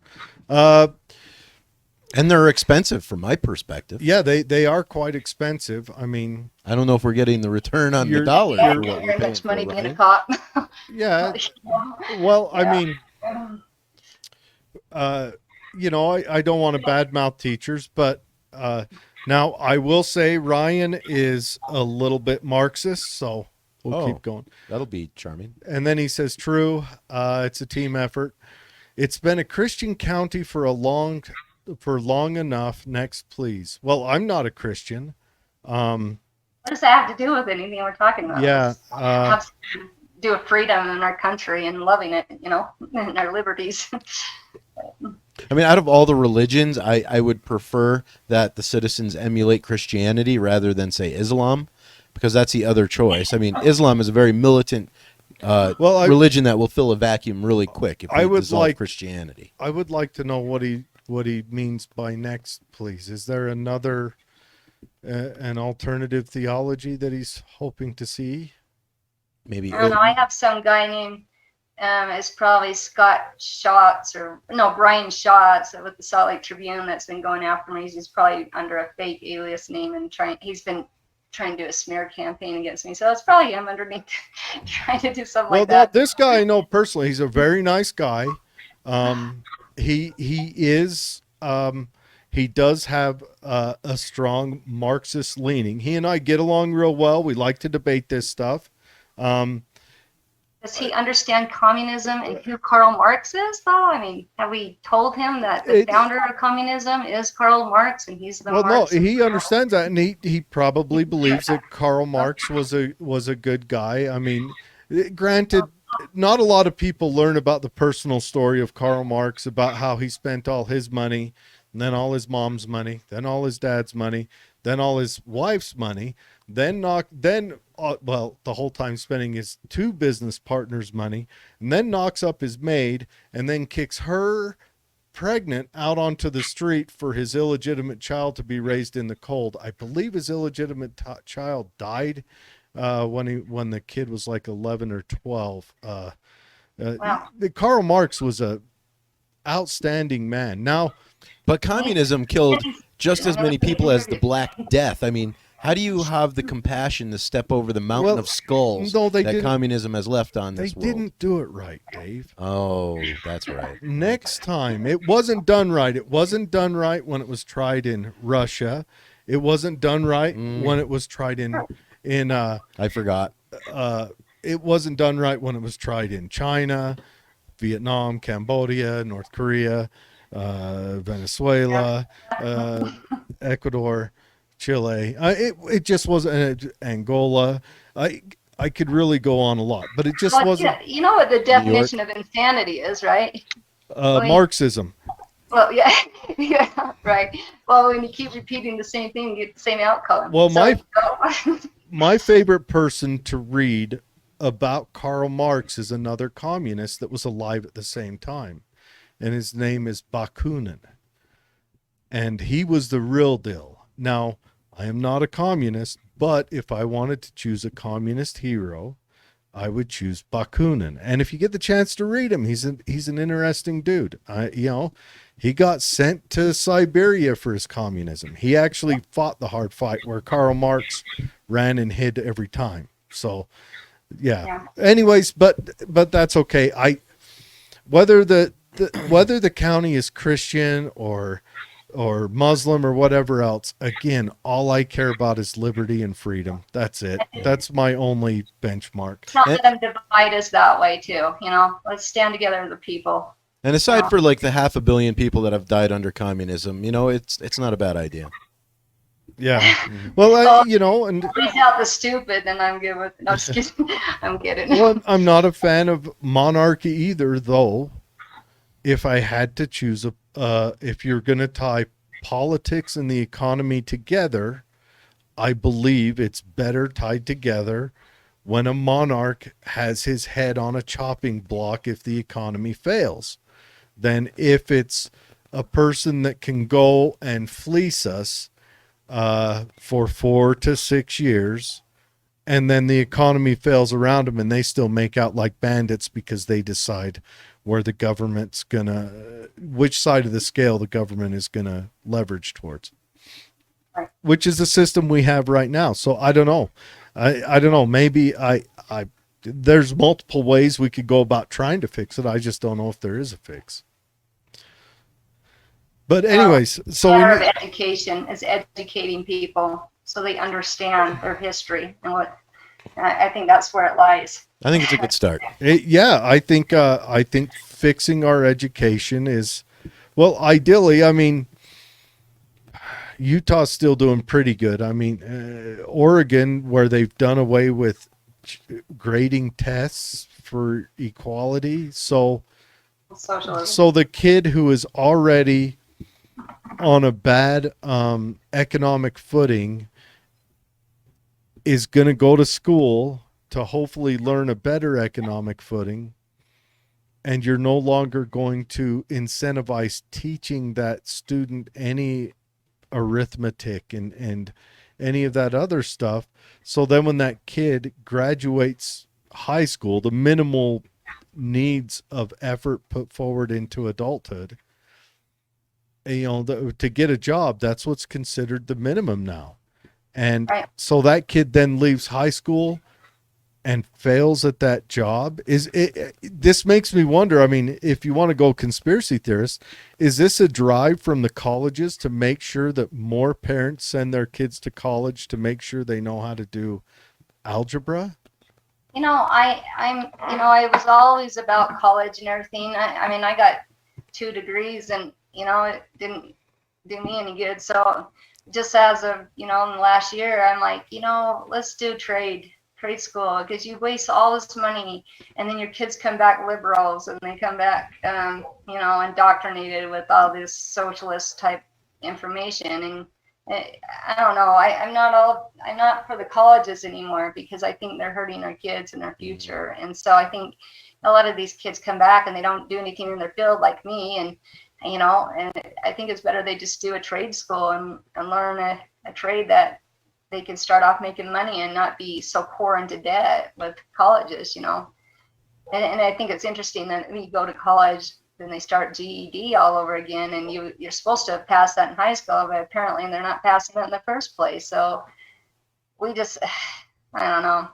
And they're expensive from my perspective. Yeah, they are quite expensive. I mean, I don't know if we're getting the return on the dollar for what we're paying much money for, being right? a cop. yeah. Well, I mean, you know, I don't want to badmouth teachers, but now I will say Ryan is a little bit Marxist, so we'll keep going. That'll be charming. And then he says, true, it's a team effort. It's been a Christian county for long enough. Next, please. Well, I'm not a Christian. What does that have to do with anything we're talking about? Yeah. Has to do with freedom in our country and loving it, you know, and our liberties. I mean, out of all the religions, I would prefer that the citizens emulate Christianity rather than, say, Islam, because that's the other choice. I mean, Islam is a very militant religion that will fill a vacuum really quick if we dissolve Christianity. I would like to know what he means by next, please. Is there another an alternative theology that he's hoping to see? Maybe. I don't know. I have some guy named is probably Brian Schatz with the Salt Lake Tribune that's been going after me. He's probably under a fake alias name and he's been trying to do a smear campaign against me. So it's probably him underneath trying to do something like that. This guy I know personally. He's a very nice guy. He is he does have a strong Marxist leaning. He and I get along real well. We like to debate this stuff. Does he understand communism and who Karl Marx is, though? I mean, have we told him that the founder of communism is Karl Marx and he's the Marx? No, he understands that, and he probably believes that Karl Marx was a good guy. I mean, granted, not a lot of people learn about the personal story of Karl Marx, about how he spent all his money, and then all his mom's money, then all his dad's money, then all his wife's money, the whole time spending his two business partners' money, and then knocks up his maid, and then kicks her pregnant out onto the street for his illegitimate child to be raised in the cold. I believe his illegitimate child died when the kid was like 11 or 12. Wow. Karl Marx was a outstanding man. Now, but communism killed just as many people as the Black Death. I mean, how do you have the compassion to step over the mountain of skulls that communism has left on this world? They didn't do it right, Dave. Oh, that's right. Next time, it wasn't done right. It wasn't done right when it was tried in Russia. It wasn't done right when it was tried in I forgot. It wasn't done right when it was tried in China, Vietnam, Cambodia, North Korea, Venezuela, Ecuador, Chile. It just wasn't. Angola. I could really go on a lot, but it just wasn't. You know what the definition of insanity is, right? Marxism. Well, yeah, yeah, right. Well, when you keep repeating the same thing, you get the same outcome. Well, my favorite person to read about Karl Marx is another communist that was alive at the same time, and his name is Bakunin, and he was the real deal. Now, I am not a communist, but if I wanted to choose a communist hero, I would choose Bakunin. And if you get the chance to read him, he's an interesting dude. He got sent to Siberia for his communism. He actually fought the hard fight where Karl Marx ran and hid every time. So, yeah. Anyways, but that's okay. Whether the county is Christian or Muslim or whatever else, again, all I care about is liberty and freedom. That's it. That's my only benchmark. Not let them divide us that way too. Let's stand together as a people. And aside for like the 500 million people that have died under communism, it's not a bad idea. Yeah. Well, and leave out the stupid, then I'm good with it. No, just kidding. I'm kidding. Well, I'm not a fan of monarchy either, though. If I had to choose if you're going to tie politics and the economy together, I believe it's better tied together when a monarch has his head on a chopping block if the economy fails, than if it's a person that can go and fleece us for 4 to 6 years, and then the economy fails around them and they still make out like bandits because they decide where the government's which side of the scale the government is gonna leverage towards, which is the system we have right now. So I don't know. I don't know. Maybe there's multiple ways we could go about trying to fix it. I just don't know if there is a fix. But anyways, so part of education is educating people so they understand their history and what. I think that's where it lies. I think it's a good start. I think fixing our education is, well, ideally, I mean, Utah's still doing pretty good. I mean, Oregon, where they've done away with grading tests for equality, so the kid who is already on a bad economic footing is going to go to school to hopefully learn a better economic footing, and you're no longer going to incentivize teaching that student any arithmetic and any of that other stuff. So then when that kid graduates high school, the minimal needs of effort put forward into adulthood, to get a job, that's what's considered the minimum now. And Right. so that kid then leaves high school and fails at that job. This makes me wonder, I mean, if you want to go conspiracy theorist, is this a drive from the colleges to make sure that more parents send their kids to college to make sure they know how to do algebra? I was always about college and everything. I mean, I got 2 degrees and, it didn't do me any good. So just as of, in the last year, I'm like, let's do trade school, because you waste all this money and then your kids come back liberals and they come back, indoctrinated with all this socialist type information. And I don't know. I'm not for the colleges anymore, because I think they're hurting our kids and our future. And so I think a lot of these kids come back and they don't do anything in their field like me. And I think it's better they just do a trade school and learn a trade that they can start off making money and not be so poor into debt with colleges, And I think it's interesting that when you go to college, then they start GED all over again, and you're supposed to have passed that in high school, but apparently they're not passing it in the first place. So we just, I don't know.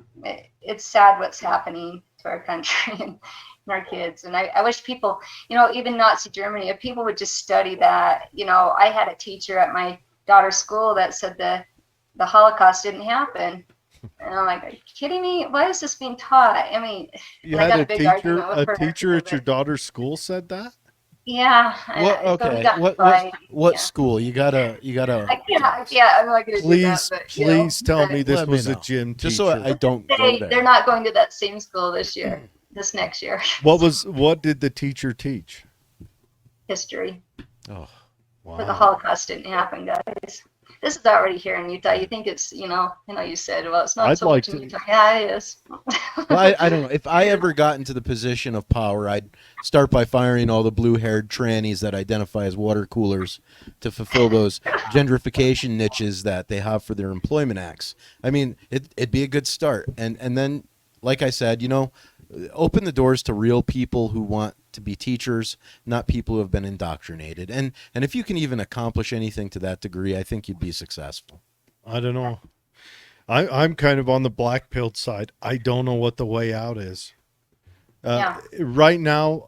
It's sad what's happening to our country and our kids. And I wish people, even Nazi Germany, if people would just study that. I had a teacher at my daughter's school that said the Holocaust didn't happen. And I'm like, are you kidding me? Why is this being taught? I mean, You I had got a big teacher, argument with her at your but- daughter's school said that? Yeah. What? So we Okay. got What? fight, What yeah. school? You gotta. I can't. Yeah, I'm not gonna do that. Please, But, please tell but me this Let me was a know. gym teacher. Just so I don't go they're there. not going to that same school this next year. What did the teacher teach? History. Oh, But the Wow. Holocaust didn't happen, guys. This is already here in Utah. You think it's, you said, well, it's not I'd so like much in to- Utah. Yeah, it is. well, I don't know. If I ever got into the position of power, I'd start by firing all the blue-haired trannies that identify as water coolers to fulfill those gentrification niches that they have for their employment acts. I mean, it'd be a good start. And then, like I said, open the doors to real people who want to be teachers, not people who have been indoctrinated. And if you can even accomplish anything to that degree, I think you'd be successful. I don't know. I'm kind of on the black pilled side. I don't know what the way out is. Right now,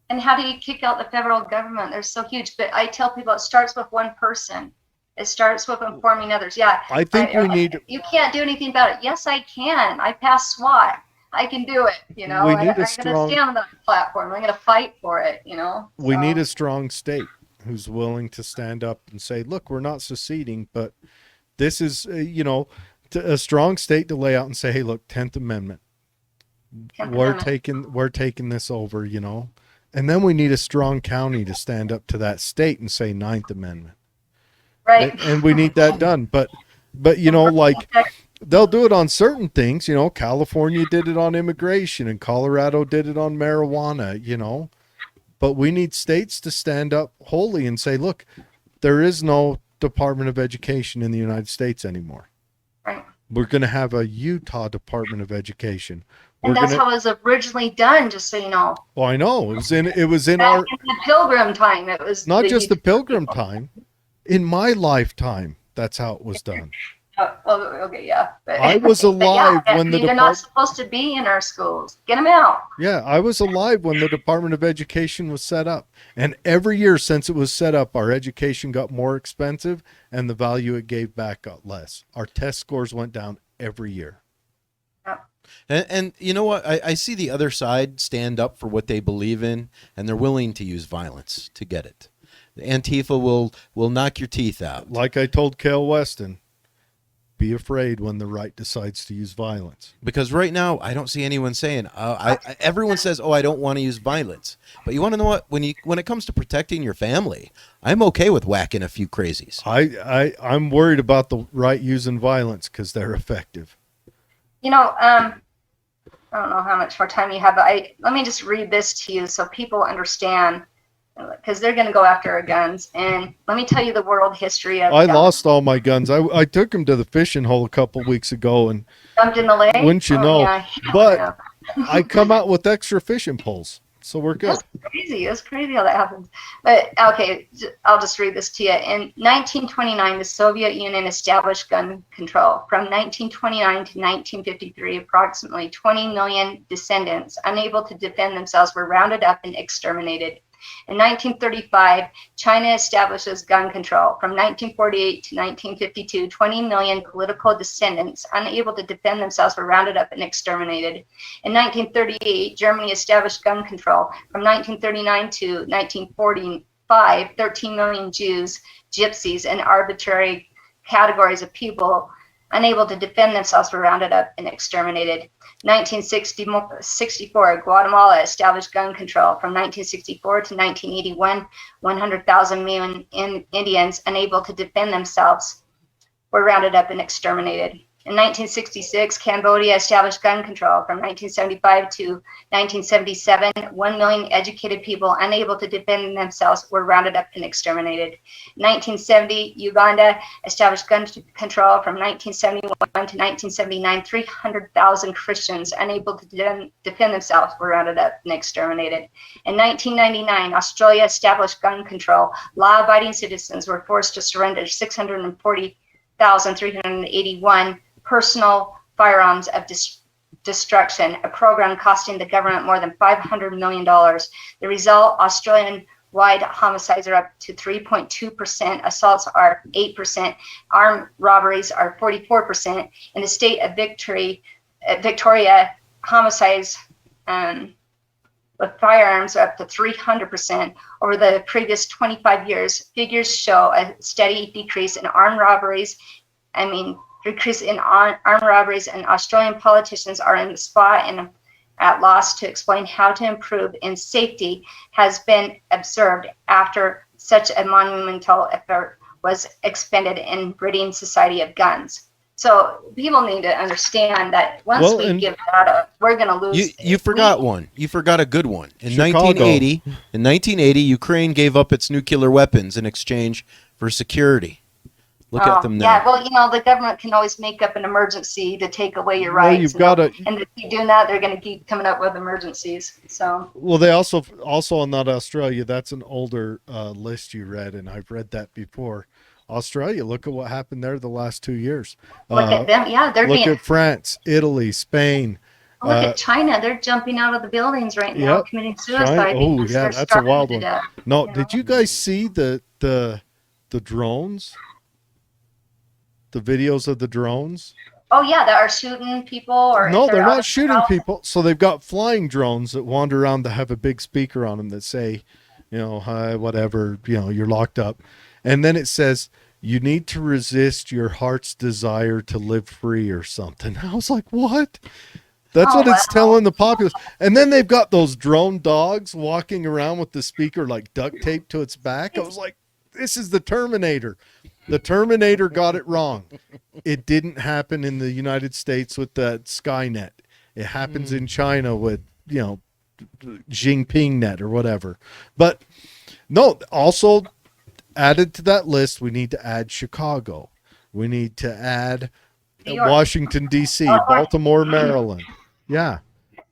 And how do you kick out the federal government? They're so huge. But I tell people it starts with one person. It starts with informing others. Yeah. I think we need. You can't do anything about it. Yes, I can. I passed SWAT. I can do it. We need I'm a going to strong- stand on that platform. I'm going to fight for it. We So, need a strong state who's willing to stand up and say, "Look, we're not seceding, but this is, a strong state to lay out and say, hey, look, 10th Amendment, 10th we're Amendment. taking this over, and then we need a strong county to stand up to that state and say 9th Amendment, Right. and we need that done. But like they'll do it on certain things. California did it on immigration, and Colorado did it on marijuana. But we need states to stand up wholly and say, look, there is no Department of Education in the United States anymore. Right. We're going to have a Utah Department of Education. And that's how it was originally done, just so you know. Well, I know it was in Back our, in the Pilgrim time, it was not just the Pilgrim time, in my lifetime. That's how it was done. Okay, yeah. But, I was alive when the they're not supposed to be in our schools. Get them out. Yeah, I was alive when the Department of Education was set up. And every year since it was set up, our education got more expensive and the value it gave back got less. Our test scores went down every year. And you know what? I see the other side stand up for what they believe in, and they're willing to use violence to get it. The Antifa will knock your teeth out. Like I told Cale Weston, be afraid when the right decides to use violence. Because right now, I don't see anyone saying, everyone says, I don't want to use violence. But you want to know what? When it comes to protecting your family, I'm okay with whacking a few crazies. I'm worried about the right using violence because they're effective. I don't know how much more time you have, but let me just read this to you so people understand, because they're going to go after our guns. And let me tell you the world history of I guns. lost all my guns. I took them to the fishing hole a couple weeks ago, and Jumped in the lake. wouldn't you know? Yeah. But I come out with extra fishing poles, so we're good. That's crazy. It's crazy how that happens. But okay, I'll just read this to you. In 1929, the Soviet Union established gun control. From 1929 to 1953, approximately 20 million descendants unable to defend themselves were rounded up and exterminated. In 1935, China establishes gun control. From 1948 to 1952, 20 million political descendants unable to defend themselves were rounded up and exterminated. In 1938, Germany established gun control. From 1939 to 1945, 13 million Jews, gypsies, and arbitrary categories of people unable to defend themselves were rounded up and exterminated. 1964, Guatemala established gun control. From 1964 to 1981, 100,000 Indians unable to defend themselves were rounded up and exterminated. In 1966, Cambodia established gun control. From 1975 to 1977, 1 million educated people unable to defend themselves were rounded up and exterminated. In 1970, Uganda established gun control. From 1971 to 1979, 300,000 Christians unable to defend themselves were rounded up and exterminated. In 1999, Australia established gun control. Law-abiding citizens were forced to surrender 640,381 personal firearms of destruction, a program costing the government more than $500 million. The result, Australian-wide homicides are up to 3.2%, assaults are 8%, armed robberies are 44%. In the state of Victoria, homicides with firearms are up to 300%. Over the previous 25 years, figures show a steady decrease in armed robberies. Decrease in armed robberies, and Australian politicians are in the spot and at loss to explain how to improve in safety has been observed after such a monumental effort was expended in ridding society of guns. So people need to understand that once we give that up, we're going to lose. You forgot one. You forgot a good one. In Chicago. 1980, Ukraine gave up its nuclear weapons in exchange for security. Look at them now. Yeah, well, the government can always make up an emergency to take away your rights. Well, you've got to, and if you doing that, they're going to keep coming up with emergencies. So. Well, they also on that Australia. That's an older list you read, and I've read that before. Australia, look at what happened there the last 2 years. Look at them. Yeah, look at France, Italy, Spain. Look at China. They're jumping out of the buildings right now, committing suicide. China. Oh, yeah, that's a wild one. No, did you guys see the drones? The videos of the drones? Oh yeah, that are shooting people, or no, they're not shooting people. So they've got flying drones that wander around that have a big speaker on them that say, hi, whatever, you're locked up, and then it says you need to resist your heart's desire to live free or something. I was like, what? That's what it's telling the populace. And then they've got those drone dogs walking around with the speaker like duct taped to its back. I was like, this is the Terminator. The Terminator got it wrong. It didn't happen in the United States with that Skynet. It happens in China with, Jinping net or whatever. But no, also added to that list, we need to add Chicago. We need to add Washington, D.C., Baltimore, Maryland. Yeah.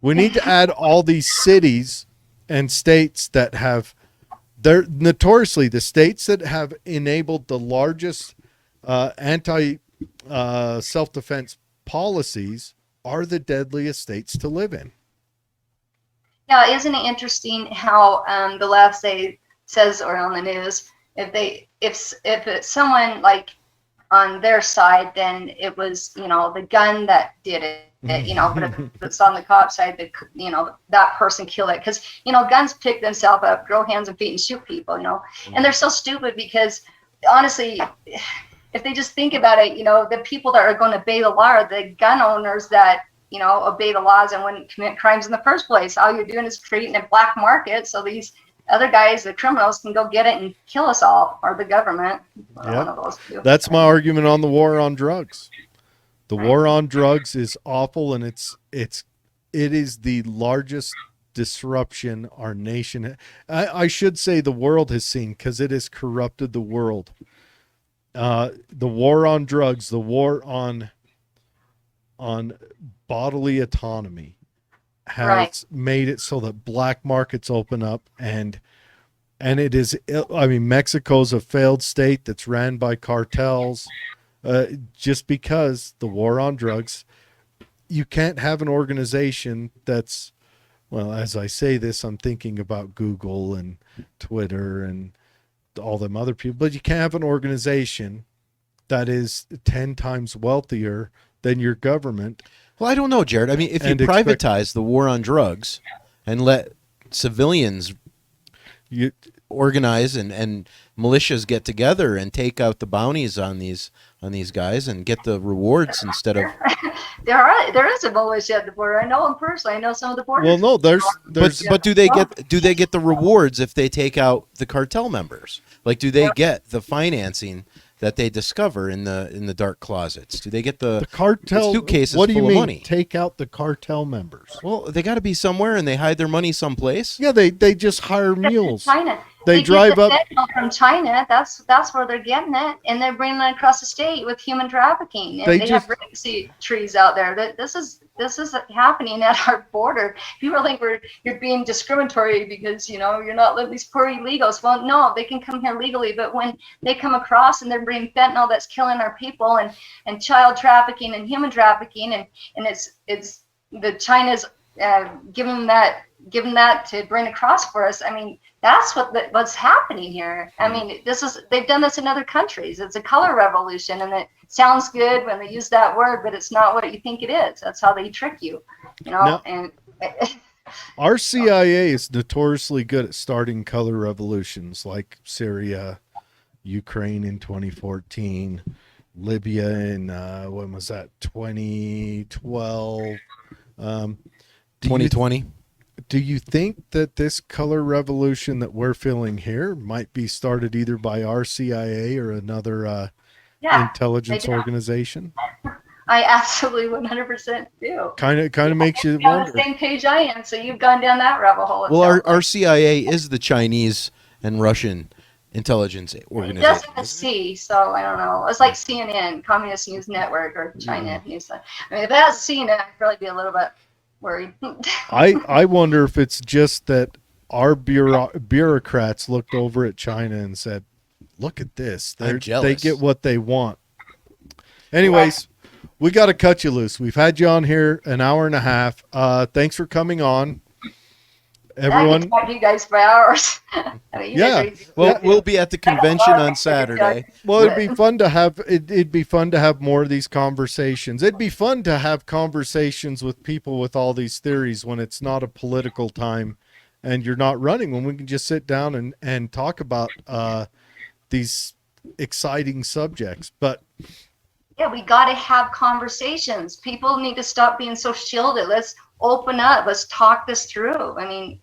We need to add all these cities and states that have... They're notoriously the states that have enabled the largest self-defense policies are the deadliest states to live in. Yeah, isn't it interesting how the left says, or on the news, if it's someone like on their side, then it was the gun that did it. But if it's on the cop side, that person killed it, because guns pick themselves up, grow hands and feet, and shoot people. And they're so stupid, because honestly, if they just think about it, the people that are going to obey the law are the gun owners that obey the laws and wouldn't commit crimes in the first place. All you're doing is creating a black market, so these other guys, the criminals, can go get it and kill us all, or the government. One of those two. That's my argument on the war on drugs. The war on drugs is awful, and it is the largest disruption our nation, I should say the world has seen, because it has corrupted the world. The war on drugs, the war on bodily autonomy has Right. made it so that black markets open up, and it is, I mean, Mexico's a failed state that's ran by cartels, just because the war on drugs. You can't have an organization that's, well, as I say this, I'm thinking about Google and Twitter and all them other people, but you can't have an organization that is 10 times wealthier than your government. Well, I don't know, Jared. I mean, if you And expect- privatize the war on drugs and let civilians You, organize and militias get together and take out the bounties on these guys and get the rewards instead of There is a militia at the border. I know them personally. I know some of the border. well, no, there's but do they get the rewards if they take out the cartel members? Like, do they get the financing that they discover in the dark closets? Do they get the cartel suitcases what do you full mean of money? take out the cartel members? Well, they got to be somewhere, and they hide their money someplace. Yeah, they just hire mules. China. They get drive the up. fentanyl from China. That's where they're getting it, and they're bringing it across the state with human trafficking. And They they just- have rapeseed trees out there. This is happening at our border. People think you're being discriminatory because you're not letting these poor illegals. Well, no, they can come here legally, but when they come across and they're bringing fentanyl that's killing our people and child trafficking and human trafficking and it's the China's given that to bring across for us. I mean, that's what's happening here. I mean, they've done this in other countries. It's a color revolution, and it sounds good when they use that word, but it's not what you think it is. That's how they trick you, No. And Our CIA is notoriously good at starting color revolutions, like Syria, Ukraine in 2014, Libya in when was that, 2012. 2020. Do you think that this color revolution that we're feeling here might be started either by our CIA or another yeah, intelligence they do. organization? I absolutely 100% do. Kind of makes you You're on wonder. the same page I am, so you've gone down that rabbit hole. Well, our CIA is the Chinese and Russian intelligence It organization. doesn't have a C, so I don't know. It's like CNN, Communist News Network, or China News. I mean, if it has CNN, I'd probably be a little bit worried. I wonder if it's just that our bureaucrats looked over at China and said, "Look at this. I'm They jealous." get what they want." Anyways, we got to cut you loose. We've had you on here an hour and a half. Thanks for coming on, I can everyone. talk to you guys for hours. I mean, you Yeah. guys are easy. Well, we'll be at the convention on Saturday. Well, it'd be fun to have. It'd be fun to have more of these conversations. It'd be fun to have conversations with people with all these theories when it's not a political time, and you're not running. When we can just sit down and talk about these exciting subjects. But Yeah, we got to have conversations. People need to stop being so shielded. Let's open up. Let's talk this through. I mean,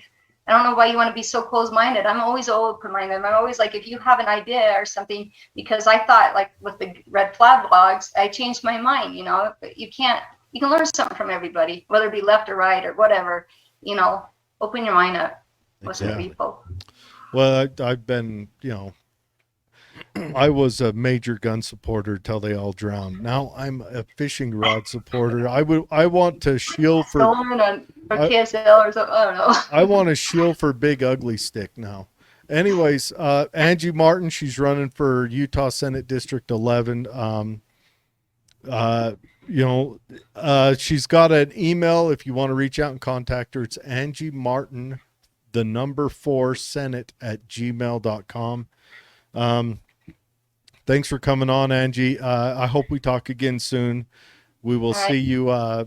I don't know why you want to be so closed-minded. I'm always open-minded. I'm always like, if you have an idea or something, because I thought, like with the red flag blogs, I changed my mind. But you can learn something from everybody, whether it be left or right or whatever. Open your mind up. Listen to Exactly. people. well, I've been, I was a major gun supporter till they all drowned. Now I'm a fishing rod supporter. I want to shield for Stolen or KSL or something. I don't know. I want to shield for Big Ugly Stick now. Anyways, Angie Martin, she's running for Utah Senate District 11. She's got an email if you want to reach out and contact her. It's Angie Martin, the number 4 Senate at gmail.com. Thanks for coming on, Angie. I hope we talk again soon. We will All right. see you. I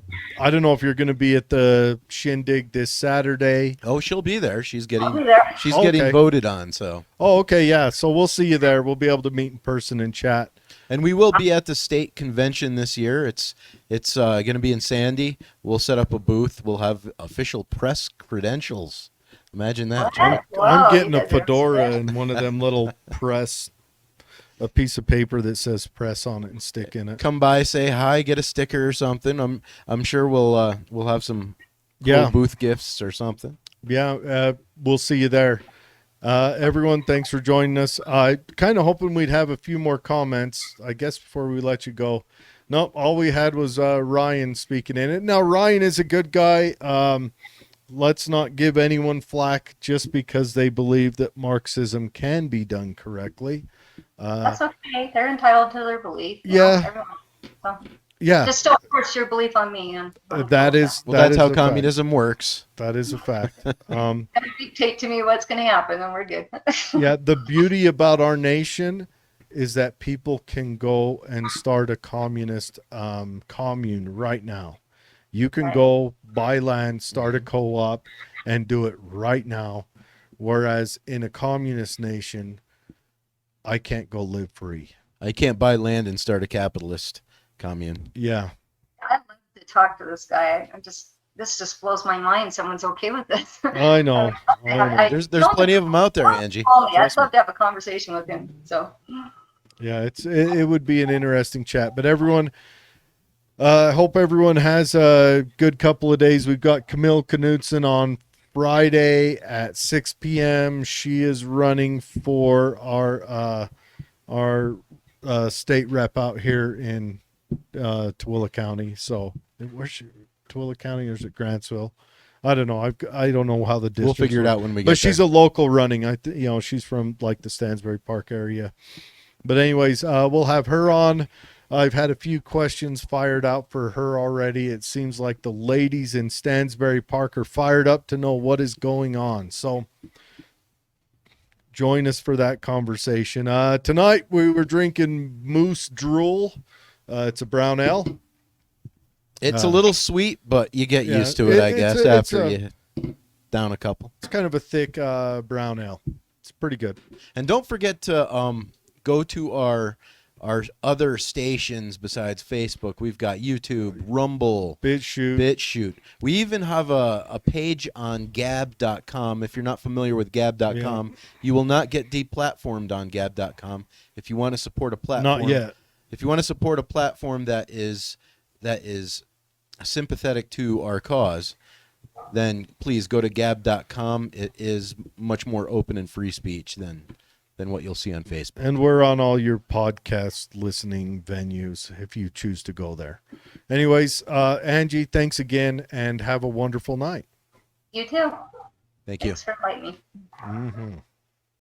don't know if you're going to be at the shindig this Saturday. Oh, she'll be there. She's I'll be getting there. Okay. voted on. So, Oh, okay, yeah. So we'll see you there. We'll be able to meet in person and chat. and we will be at the state convention this year. It's going to be in Sandy. We'll set up a booth. We'll have official press credentials. Imagine that. Jared. Wow, I'm getting you a guys are fedora upset. and one of them little a piece of paper that says press on it and stick in it. Come by, say hi, get a sticker or something. I'm sure we'll have some cool Yeah. booth gifts or something. Yeah, we'll see you there. Everyone, thanks for joining us. I kind of hoping we'd have a few more comments, I guess, before we let you go. Nope, all we had was Ryan speaking in it. Now, Ryan is a good guy. Let's not give anyone flack just because they believe that Marxism can be done correctly. That's okay. They're entitled to their belief. Yeah. Everyone. So Yeah, just don't force your belief on me. And that is Well, that that's is how a fact. communism works. That is a fact. dictate to me what's going to happen, and we're good. Yeah, the beauty about our nation is that people can go and start a communist commune right now. You can Right. go buy land, start a co-op, and do it right now. Whereas in a communist nation, I can't go live free. I can't buy land and start a capitalist commune. Yeah. I'd love to talk to this guy. This just blows my mind. Someone's okay with this. I know. I know. There's plenty of them out there, Angie. Call me. I'd Trust me. love to have a conversation with him. So Yeah, it would be an interesting chat. But everyone, I hope everyone has a good couple of days. We've got Camille Knudsen on Friday at 6 p.m. She is running for our state rep out here in Tooele County. So where's she? Tooele County or is it Grantsville? I don't know. I don't know how the district. We'll figure it out when we get But she's there. a local running. She's from like the Stansbury Park area. But anyways, we'll have her on. I've had a few questions fired out for her already. It seems like the ladies in Stansbury Park are fired up to know what is going on. So join us for that conversation. Tonight we were drinking Moose Drool. It's a brown ale. It's a little sweet, but you get Yeah, used to it, I guess, after it's you down a couple. It's kind of a thick brown ale. It's pretty good. And don't forget to go to our other stations besides Facebook. We've got YouTube, Rumble, BitChute. We even have a page on Gab.com. If you're not familiar with Gab.com, you will not get deplatformed on Gab.com. If you want to support a platform, Not yet. If you want to support a platform that is sympathetic to our cause, then please go to Gab.com. It is much more open and free speech than what you'll see on Facebook. And we're on all your podcast listening venues if you choose to go there. Anyways, Angie, thanks again and have a wonderful night. you too. Thank you. Thanks for inviting me. Mm-hmm.